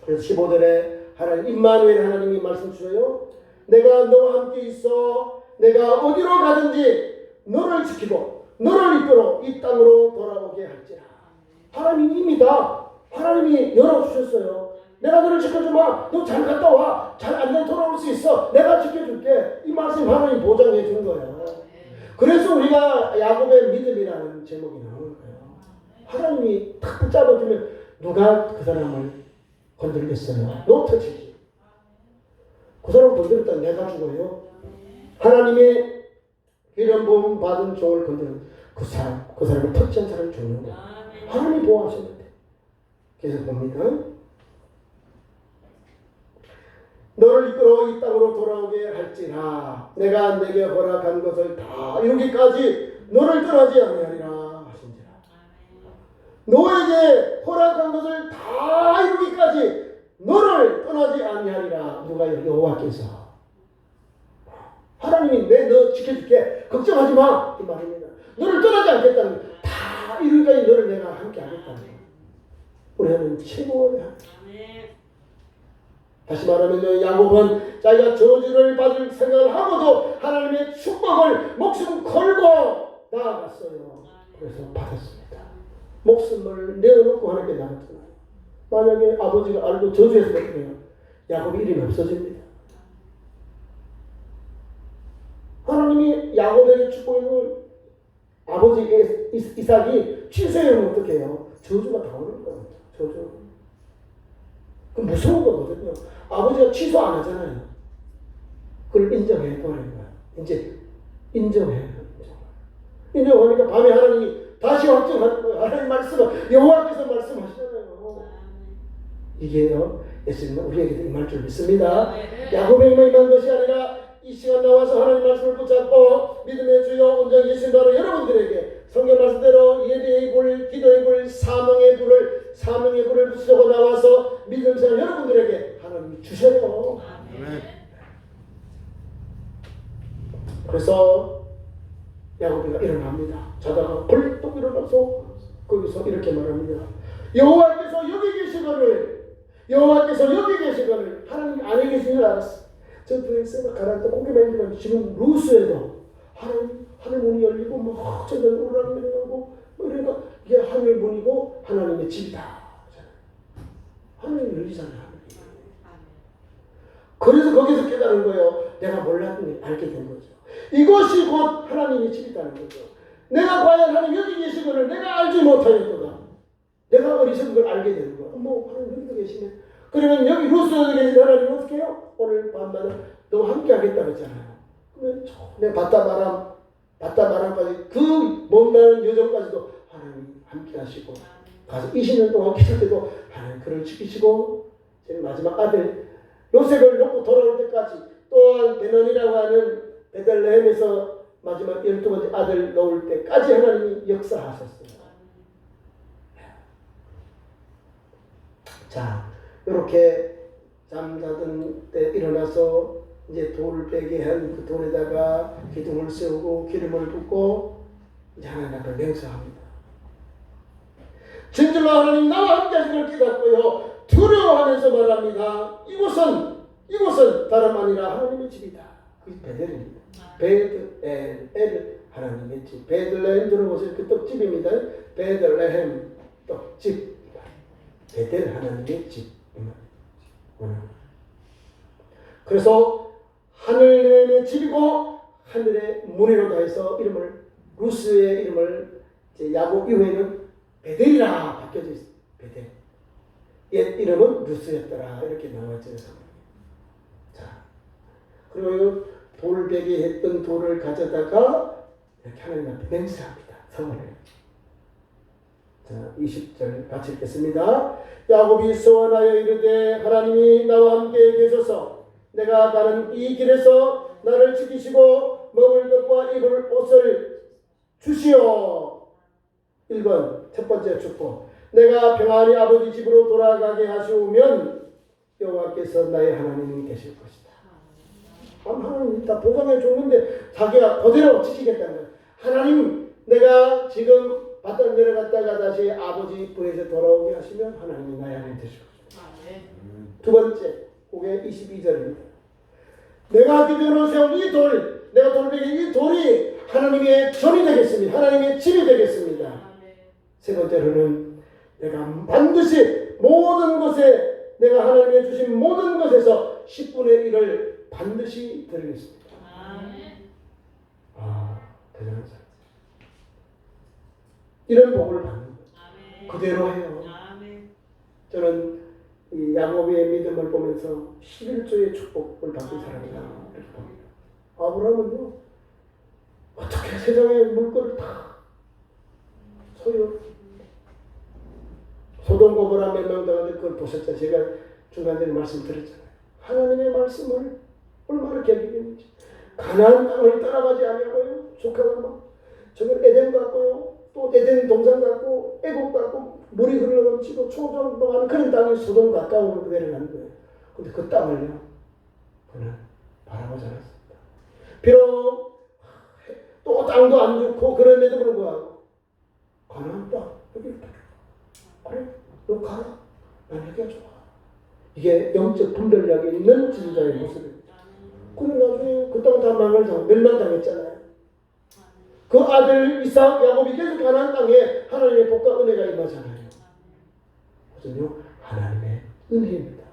그래서 15절에 하나님 임마누엘 하나님이 말씀 주셔요. 내가 너와 함께 있어. 내가 어디로 가든지 너를 지키고 너를 이끌어 이 땅으로 돌아오게 할지라. 하나님이 이미 다 하나님이 열어주셨어요. 내가 너를 지켜주마. 너 잘 갔다 와. 잘 안전히 돌아올 수 있어. 내가 지켜줄게. 이 말씀 하나님 보장해 준 거예요. 그래서 우리가 야곱의 믿음이라는 제목이 나오는 거예요. 하나님이 탁 붙잡아주면 누가 그 사람을 건들겠어요? 너 터치지. 그 사람 건드렸다 내가 죽어요. 하나님의 이런 부분 받은 종을 건드리는 그 사람을 터치한 사람이 죽는 거예요. 하나님이 보호하셨는데. 그래서 봅니다. 너를 이끌어 이 땅으로 돌아오게 할지라 내가 내게 허락한 것을 다 이루기까지 너를 떠나지 아니하리라 하신지라. 너에게 허락한 것을 다 이루기까지 너를 떠나지 아니하리라. 누가 여호와께서. 하나님이 너 지켜줄게. 걱정하지 마. 이 말입니다. 너를 떠나지 않겠다는 거예요. 다 이루기까지 너를 내가 함께 하겠다는 거예요. 우리 하나님 최고의 다시 말하면 야곱은 자기가 저주를 받을 생각을 하고도 하나님의 축복을 목숨 걸고 나아갔어요. 그래서 받았습니다. 목숨을 내어놓고 하나님께 나갔잖아요. 만약에 아버지가 알고 저주해서 그래요. 야곱이 이름이 없어집니다. 하나님이 야곱에게 축복을 아버지 이삭이 취소하면 어떻게 해요? 저주가 다 오는 거예요. 저주. 그 무서운 거거든요. 아버지가 취소 안 하잖아요. 그걸 인정해 버린 거야. 이제 인정해. 인정하니까 밤에 하나님이 다시 확정하는 거야. 하나님 말씀은 여호와께서 말씀하시잖아요. 이게요, 예수님은 우리에게도 임할 줄 믿습니다. 야곱에게만 임한 것이 아니라 이 시간 나와서 하나님 말씀을 붙잡고 믿음의 주여 온전히 예수님 바로 여러분들에게 성경 말씀대로 예배의 불, 기도의 불, 사명의 불을 붙이고 나와서 믿음 생활 여러분들에게 하나님이 주셔요. 그래서 야곱이가 일어납니다. 자다가 벌떡 일어나서 거기서 이렇게 말합니다. 여호와께서 여기 계시거늘 하나님 안에 계신 줄 알았어. 저 부에서 가라앉아 고개만 들면 지금 루스에도 하늘 문이 열리고 막 저들 오르락내리고 그러니까 이게 하늘 문이고 하나님의 집이다. 하늘이 열리잖아요. 그래서 거기서 깨달은 거예요. 내가 몰랐던 게 알게 된 거죠. 이것이 곧 하나님의 집이라는 거죠. 내가 과연 하나님 여기 계시거늘 내가 알지 못하였도다. 내가 어리석은 걸 알게 되는 거야. 하나님 여기도 계시네. 그러면 여기 루스에도 계신 하나님 어떻게 해요? 오늘 밤마다 너와 함께 하겠다고 했잖아요. 그러면 내 바다바람까지 그 먼 여정까지도 하나님 함께 하시고 가서 20년 동안 기술 때도 하나님 그를 지키시고 제 마지막 아들 요셉을 놓고 돌아올 때까지 또한 베논이라고 하는 베들레헴에서 마지막 12번째 아들 놓을 때까지 하나님이 역사하셨어요. 자, 이렇게 잠자던 때 일어나서 이제 돌 베게 한 그 돌에다가 기둥을 세우고 기름을 붓고 이제 하나님 앞에 맹세합니다. 진실로 하나님 나와 함께 하신 걸 깨닫고요. 두려워하면서 말합니다. 이곳은 다름 아니라 하나님의 집이다. 그게 베델입니다. 베드엘 하나님의 집. 베들레헴 들어보세요. 그 떡집입니다. 베들레헴 떡집. 베델 하나님의 집. 그래서 하늘의 집이고 하늘의 문이로다 해서 이름을 루스의 이름을 이제 야곱 이후에는 베델이라 바뀌어져 있어요. 베델. 옛 이름은 루스였더라 이렇게 나왔죠. 자, 그리고 돌베개 했던 돌을 가져다가 이렇게 하나님 앞에 맹세합니다. 성을. 자, 20절 같이 읽겠습니다. 야곱이 소원하여 이르되 하나님이 나와 함께 계셔서 내가 가는 이 길에서 나를 지키시고 먹을 것과 입을 옷을 주시오. 1번 첫 번째 축복. 내가 평안히 아버지 집으로 돌아가게 하시오면 여호와께서 나의 하나님이 되실 것이다. 하나님 다 보장해 줬는데 자기가 그대로 지키겠다는 거예요. 하나님 내가 지금 바다로 내려갔다가 다시 아버지 부에서 돌아오게 하시면 하나님이 나의 하나님 되실 것이다. 두 번째 그게 22절입니다. 내가 기둥으로 세운 이 돌, 내가 돌베개 이 돌이 하나님의 전이 되겠습니다. 하나님의 집이 되겠습니다. 세 번째로는 내가 반드시 모든 것에 내가 하나님의 주신 모든 것에서 10분의 1을 반드시 드리겠습니다. 대단한 사람. 이런 복을 받는 거예요. 그대로 해요. 저는 이 야곱의 믿음을 보면서 11조의 축복을 받은 사람이다 이렇게 봅니다. 아브라함은요 어떻게 세상의 물건을 다 소유 소돔 고모라 멸망당하는데 그걸 보셨죠. 제가 중간에 말씀드렸잖아요. 하나님의 말씀을 얼마나 견디겠는지. 가나안 땅을 따라가지 아니하고요. 조카가 저걸 에덴 같고요. 또 에덴 동산 같고 애국 같고 물이 흘러넘치고 초장동하는 그런 땅이 소돔 가까운 데를 가는 거예요. 근데 그 땅을요. 그는 바라보지 않았습니다. 비록 또 땅도 안 좋고 그럼에도 불구하고 가나안 땅 여기 그래 너 가라. 난 여기가 좋아. 이게 영적 분별력이 있는 지도자의 모습입니다. 그래 나중에 그 땅 다 망을당하고 멸망당했잖아요. 그 아들 이삭 야곱이 계속 가나안 땅에 하나님의 복과 은혜가 임하잖아요. 그것은요 하나님의 은혜입니다.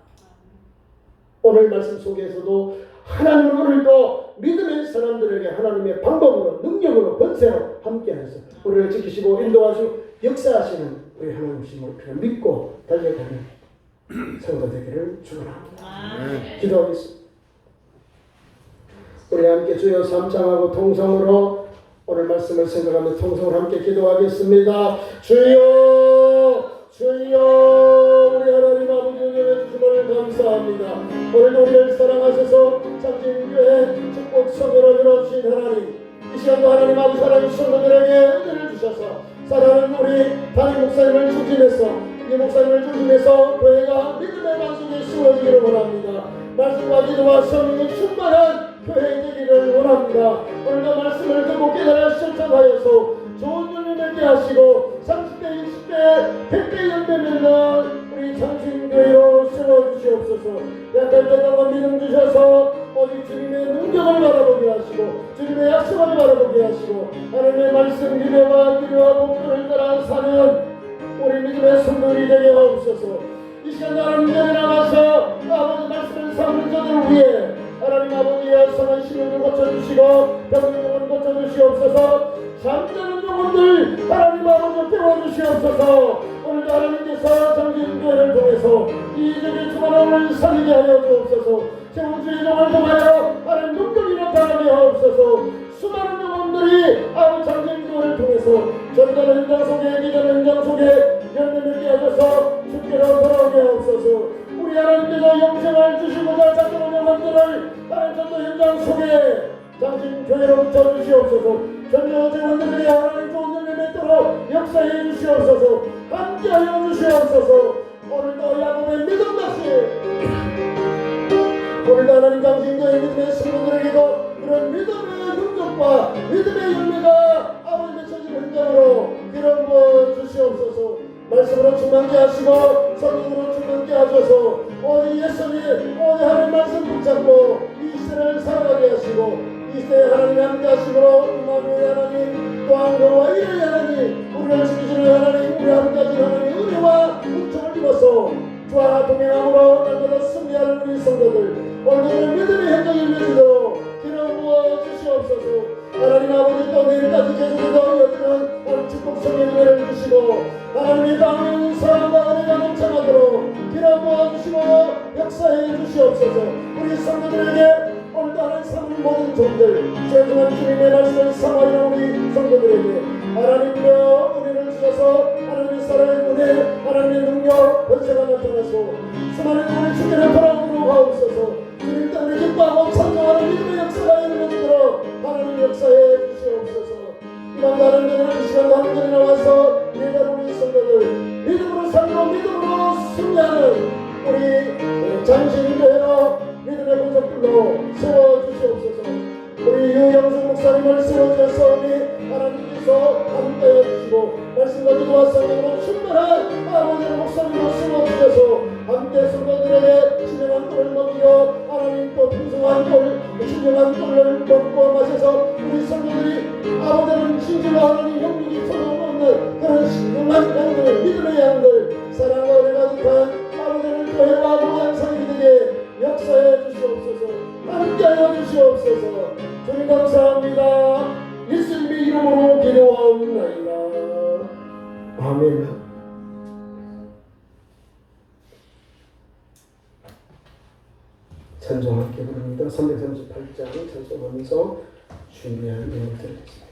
오늘 말씀 속에서도 하나님은 오늘도 믿음의 사람들에게 하나님의 방법으로 능력으로 번세로 함께하셔서 우리를 지키시고 인도하시고 역사하시는 우리 하나님이심을 믿고 달려가는 성도 되기를 축원합니다. 기도하겠습니다. 우리 함께 주여 삼창하고 통성으로 오늘 말씀을 생각하며 통성으로 함께 기도하겠습니다. 주여 주여 우리 하나님 아버지 은혜를 주심을 감사합니다. 오늘도 우리를 사랑하셔서 장진교회 축복 성회를 이루어주신 하나님, 이 시간도 하나님 아버지 사랑하는 성도들에게 은혜를 주셔서 사랑하는 우리 담임 목사님을 중심해서 이 목사님을 중심해서 교회가 믿음의 만성에 세워지기를 원합니다. 말씀과 기도와 성령이 충만한 교회 되기를 원합니다. 오늘도 말씀을 듣고 깨달아 실천하여서 좋은 열매 맺게 하시고 30대, 20대, 100대 열매 맺는 우리 장신교회로 세워주시옵소서. 약할 때다가 믿음 주셔서 오직 주님의 능력을 바라보게 하시고 주님의 약속을 바라보게 하시고 하나님의 말씀 기대와 기도와 목표를 따라 사는 우리 믿음의 성도들이 되게 하옵소서. 이 시간 하나님 전에 나가서 아버지 말씀을 삼는 자들을 위해 하나님 아버지의 선한 심령을 고쳐주시고 병든 영혼을 고쳐주시옵소서. 잠자는 영혼들 하나님 아버지 깨워주시옵소서. 오늘도 하나님께서 정신교회를 통해서 이적의 주관함을 살리게 하여 주옵소서. 재원주의 영혼을 통하여 하나님 능력이 나타나게 하옵소서. 수많은 영혼들이 아버지 정신교회를 통해서 전도하는 현장 속에 기도하는 현장 속에 열매 맺게 하셔서 주께로 돌아오게 하옵소서. 우리 하나님께서 영생을 주시고자 작은 영혼들을 하나님 전도 현장 속에 장신교회로 붙여주시옵소서. 전도 재원들에게 하나님 좋은 열매 맺도록 역사해 주시옵소서. 함께하여 주시옵소서. 오늘도 야곱의 믿음 다시 오늘도 하나님 장신교회 믿음의 성도들에게도 그런 믿음의 능력과 믿음의 열매가 아버지 맺혀진 현장으로 길어부어 주시옵소서. 말씀으로 충만케 하시고 성령으로 충만케 하셔서 오늘 예수님 오늘 하나님 말씀 붙잡고 이 시대를 살아가게 하시고 이 시대에 하나님 함께 하시므로 임마누엘 하나님 또한 여호와 이레 하나님 우리를 지키시는 하나님 우리 함께 하신 하나님 은혜와 은총을 입어서 주와 동행함으로 날마다 승리하는 우리 성도들 오늘도 믿음의 현장이 이루어지도록 기도부어 주시옵소서. 하나님 아버지 또 내일까지 계속해서 여기는 오늘 축복 성령의 은혜를 주시고 하나님의 땅에 사랑과 은혜가 넘쳐나도록 기도부어 주시고 역사해 주시옵소서. 우리 성도들에게 오늘도 하나님 삼은 모든 종들 죄송한 주님의 말씀을 삼아이는 우리 성도들에게 하나님이여 은혜를 주셔서 하나님의 사랑의 은혜 하나님의 능력 권세가 나타나서 수많은 우리 주께로 돌아오도록 하옵소서. 주님 때문에 기뻐하고 찬송하는 믿음의 역사가 이루어지도록 하나님 역사해 주시옵소서. 이방 다른 데는 이 시간 다른 데에 나와서 예배하는 우리 성도들 믿음으로 살고 믿음으로 승리하는 우리 장신교회로 믿음의 공적들로 세워주시옵소서. 우리 유영승 목사님을 세워주셨사오니 하나님께서 함께해 주시고 말씀과 기도와 성령으로 충만한 아버지의 목사님으로 세워주셔서 함께 성도들에게 진정한 꿀을 먹이고 하나님 또 풍성한 꿀 진정한 꿀을 먹고 마셔서 우리 성도들이 아버지는 진정한 하나님 영육이 소용없는 그런 신중한 양들 믿음의 양들 사랑과 은혜가 가득한 아버지는 교회와 모양상이 되게 역사해 주시옵소서. 함께하여 주시옵소서. 주님 감사합니다. 예수님의 이름으로 기도하옵나이다. 아멘. 찬송 함께 부릅니다. 338장 찬송하면서 준비할 내용 드리겠습니다.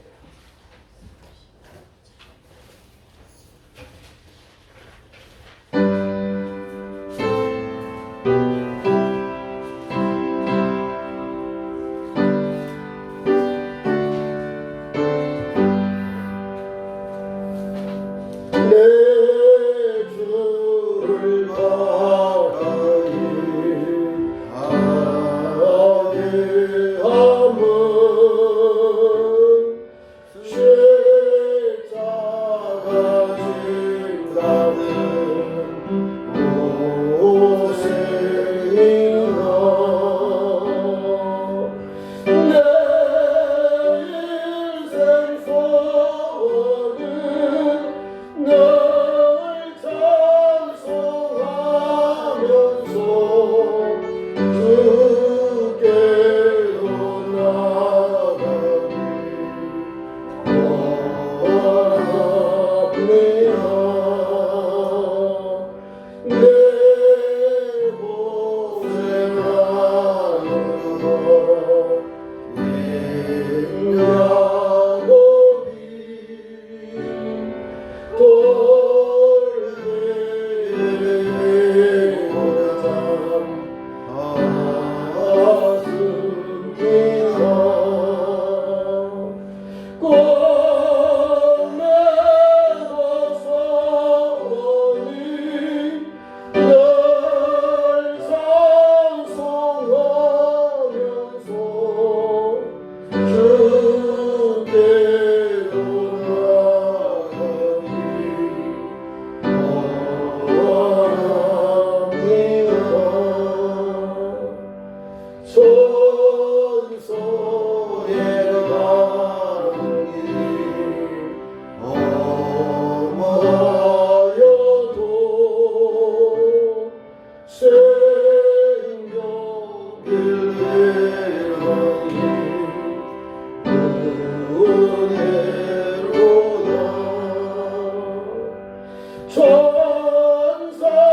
천사를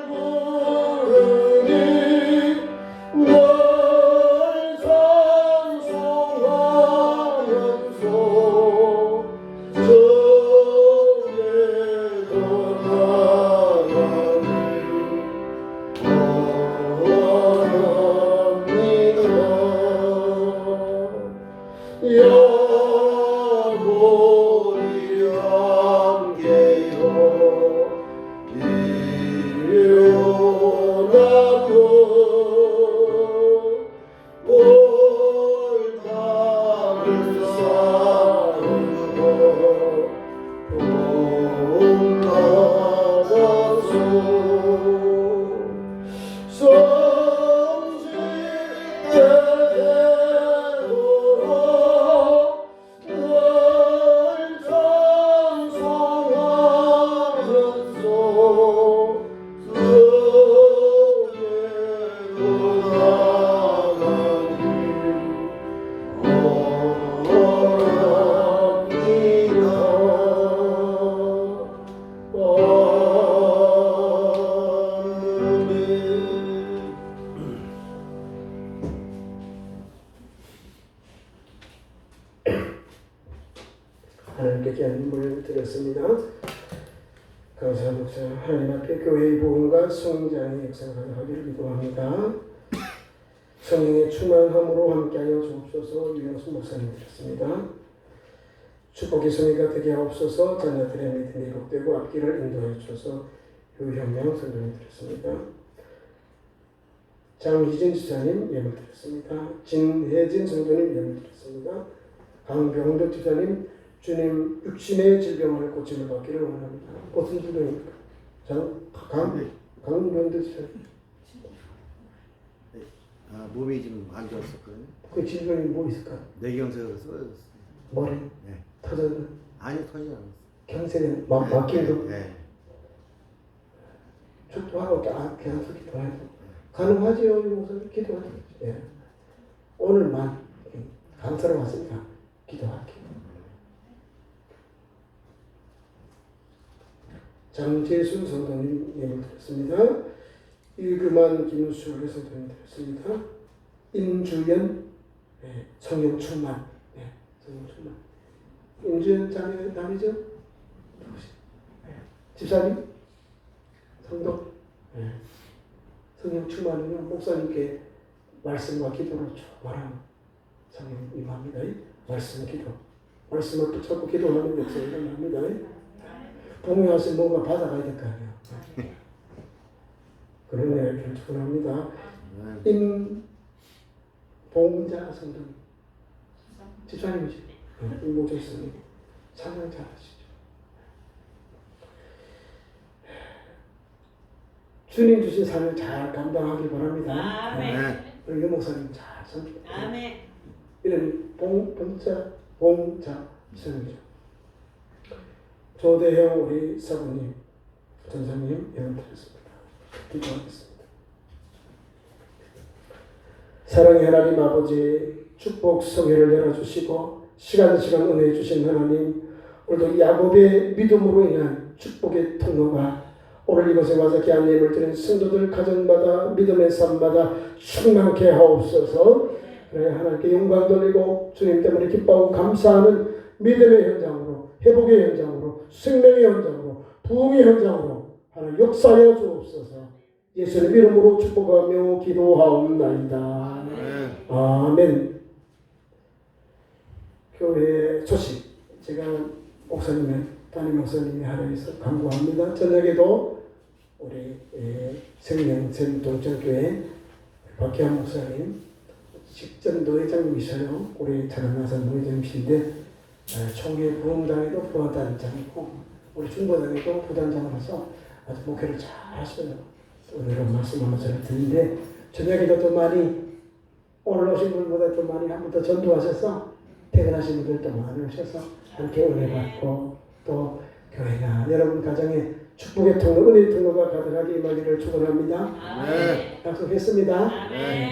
부르니 널 찬송하면서 정에 영원히 함께요 일어나고 올가을 싸우고 봄바다소 하나님께 귀한 인물을 드렸습니다. 감사합니다. 하나님 앞에 교회의 복음과 성장의 역사가 가능하기를 기도합니다. 성령의 충만함으로 함께하여 주옵소서. 유영순 목사님 드렸습니다. 축복의 성의가 되게 하옵소서. 자녀들의 믿음이 회복되고 앞길을 인도해 주셔서 유현명 선생님 드렸습니다. 장희진 지사님 예물 드렸습니다. 진혜진 성도님 예물 드렸습니다. 강병덕 지사님 주님 육신의 질병을 고침을 받기를 원합니다. 무슨 질병입니까? 강병덕 지사님. 몸이 좀 안 좋았었거든요. 그 질병이 뭐 있을까? 뇌경색으로 쓰러졌어요. 머리? 네. 터졌나? 아니 터지지 않았어요. 경색에 막히도? 네. 축도하고 계속 기도해야 돼. 가능하지요? 목사님 기도하죠. 예. 오늘만 감사로 왔으니까 기도할게요. 장재순 성도님 예물 드렸습니다. 일그만 김수를 성도님 드렸습니다. 임주연 성령 충만 성령 충만 임주연 자매 남이죠? 집사님 성도 성령 충만은요 목사님께 말씀과 기도로 충만한 성령 임합니다. 말씀 기도 말씀을 붙잡고 기도하는 역사가 일어납니다. 봉양하신 뭔가 받아가야 될 거 아니에요. 그런 내용을 축원합니다. 임봉자 성도님 집사님이죠. 임봉자님 찬양 잘하시죠. 주님 주신 삶을 잘 감당하길 바랍니다. 아멘. 우리 목사님 잘 섬기고 아멘. 이런 봉자 집사님이죠. 조대형 우리 사부님 전사님 연락드렸습니다. 기도하겠습니다. 사랑의 하나님 아버지 축복 성회를 열어주시고 시간 은혜 주신 하나님 오늘도 야곱의 믿음으로 인한 축복의 통로가 오늘 이곳에 와서 귀한 예물 드린 성도들 가정마다 믿음의 삶마다 충만케 하옵소서. 그래 하나님께 영광 돌리고 주님 때문에 기뻐하고 감사하는 믿음의 현장으로 회복의 현장으로 생명의 현장으로 부흥의 현장으로 하나님 역사하여 주옵소서. 예수의 이름으로 축복하며 기도하옵나이다. 아멘. 교회 소식 제가 목사님의 담임 목사님이 하나에서 간구합니다. 저녁에도 우리 생명샘 동천교회 박희환 목사님 직전 노회장님이셔요. 우리 자라나선 노회장님이신데 총회 부흥당에도 부하단장이고 우리 중보당에도 부단장으로서 아주 목회를 잘 하셔요. 오늘은 말씀 한번 전해 드리는데 저녁에도 더 많이 오늘 오신 분보다 더 많이 한 번 더 전도하셔서 퇴근하신 분들도 많이 오셔서 함께 은혜 받고 또 교회나 여러분 가정에 축복의 통로, 은혜의 통로가 가득하게 임하기를 축원합니다. 약속했습니다.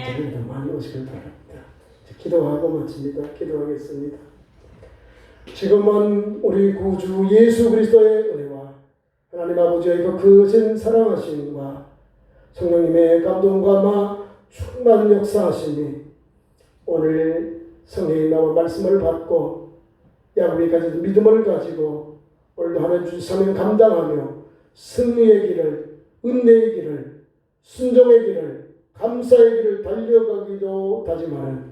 저녁에도 많이 오시길 바랍니다. 기도하고 마칩니다. 기도하겠습니다. 지금은 우리 구주 예수 그리스도의 은혜와 하나님 아버지의 그 크신 사랑하심과 성령님의 감동과 충만 역사하심이 오늘 성령이 나와 말씀을 받고 야곱이까지도 믿음을 가지고 오늘도 하나님 주신 사명 감당하며 승리의 길을, 은혜의 길을, 순종의 길을, 감사의 길을 달려가기도 다짐하는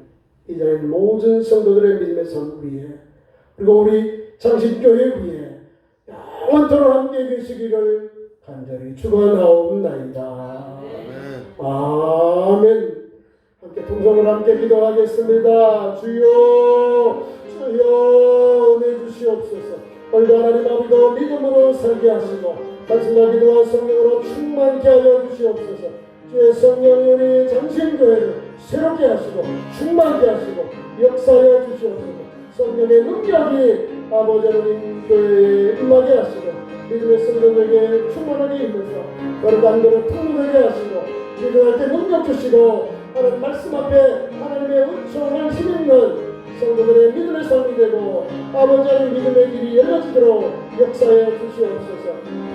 이 자리에 있는 모든 성도들의 믿음의 삶 위에 그리고 우리 장신교회 위에 영원토록 함께 계시기를 간절히 축원하옵나이다. 아멘. 함께 통성을 함께 기도하겠습니다. 주여 주여 은혜 주시옵소서. 오늘도 하나님 아버지도 믿음으로 살게 하시고 말씀과 기도와 성령으로 충만케 하여 주시옵소서. 주의 성령이 우리 장신교회를 새롭게 하시고 충만케 하시고 역사하여 주시옵소서. 성령의 능력이 아버지 하나님 교회에 임하게 하시고 믿음의 성도들에게 충만하게 임해서 거룩한 통로되게 하시고 기도할 때 능력 주시고 하나님 말씀 앞에 하나님의 은총을 힘있는 성도들의 믿음의 삶이 되고 아버지 하나님 믿음의 길이 열려지도록 역사하여 주시옵소서.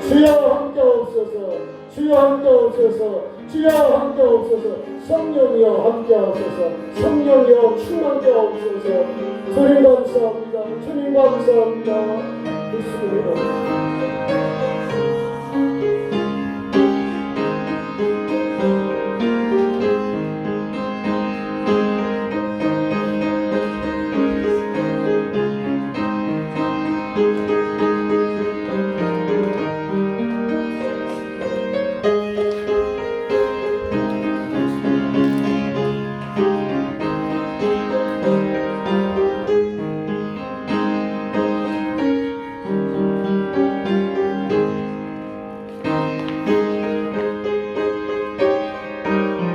주여 함께 하옵소서. 주여 함께 하옵소서. 주여 함께 하옵소서. 성령이여 함께 하옵소서. 성령이여 충만케 하옵소서. 주님 감사합니다. 주님 감사합니다. 예수님의 이름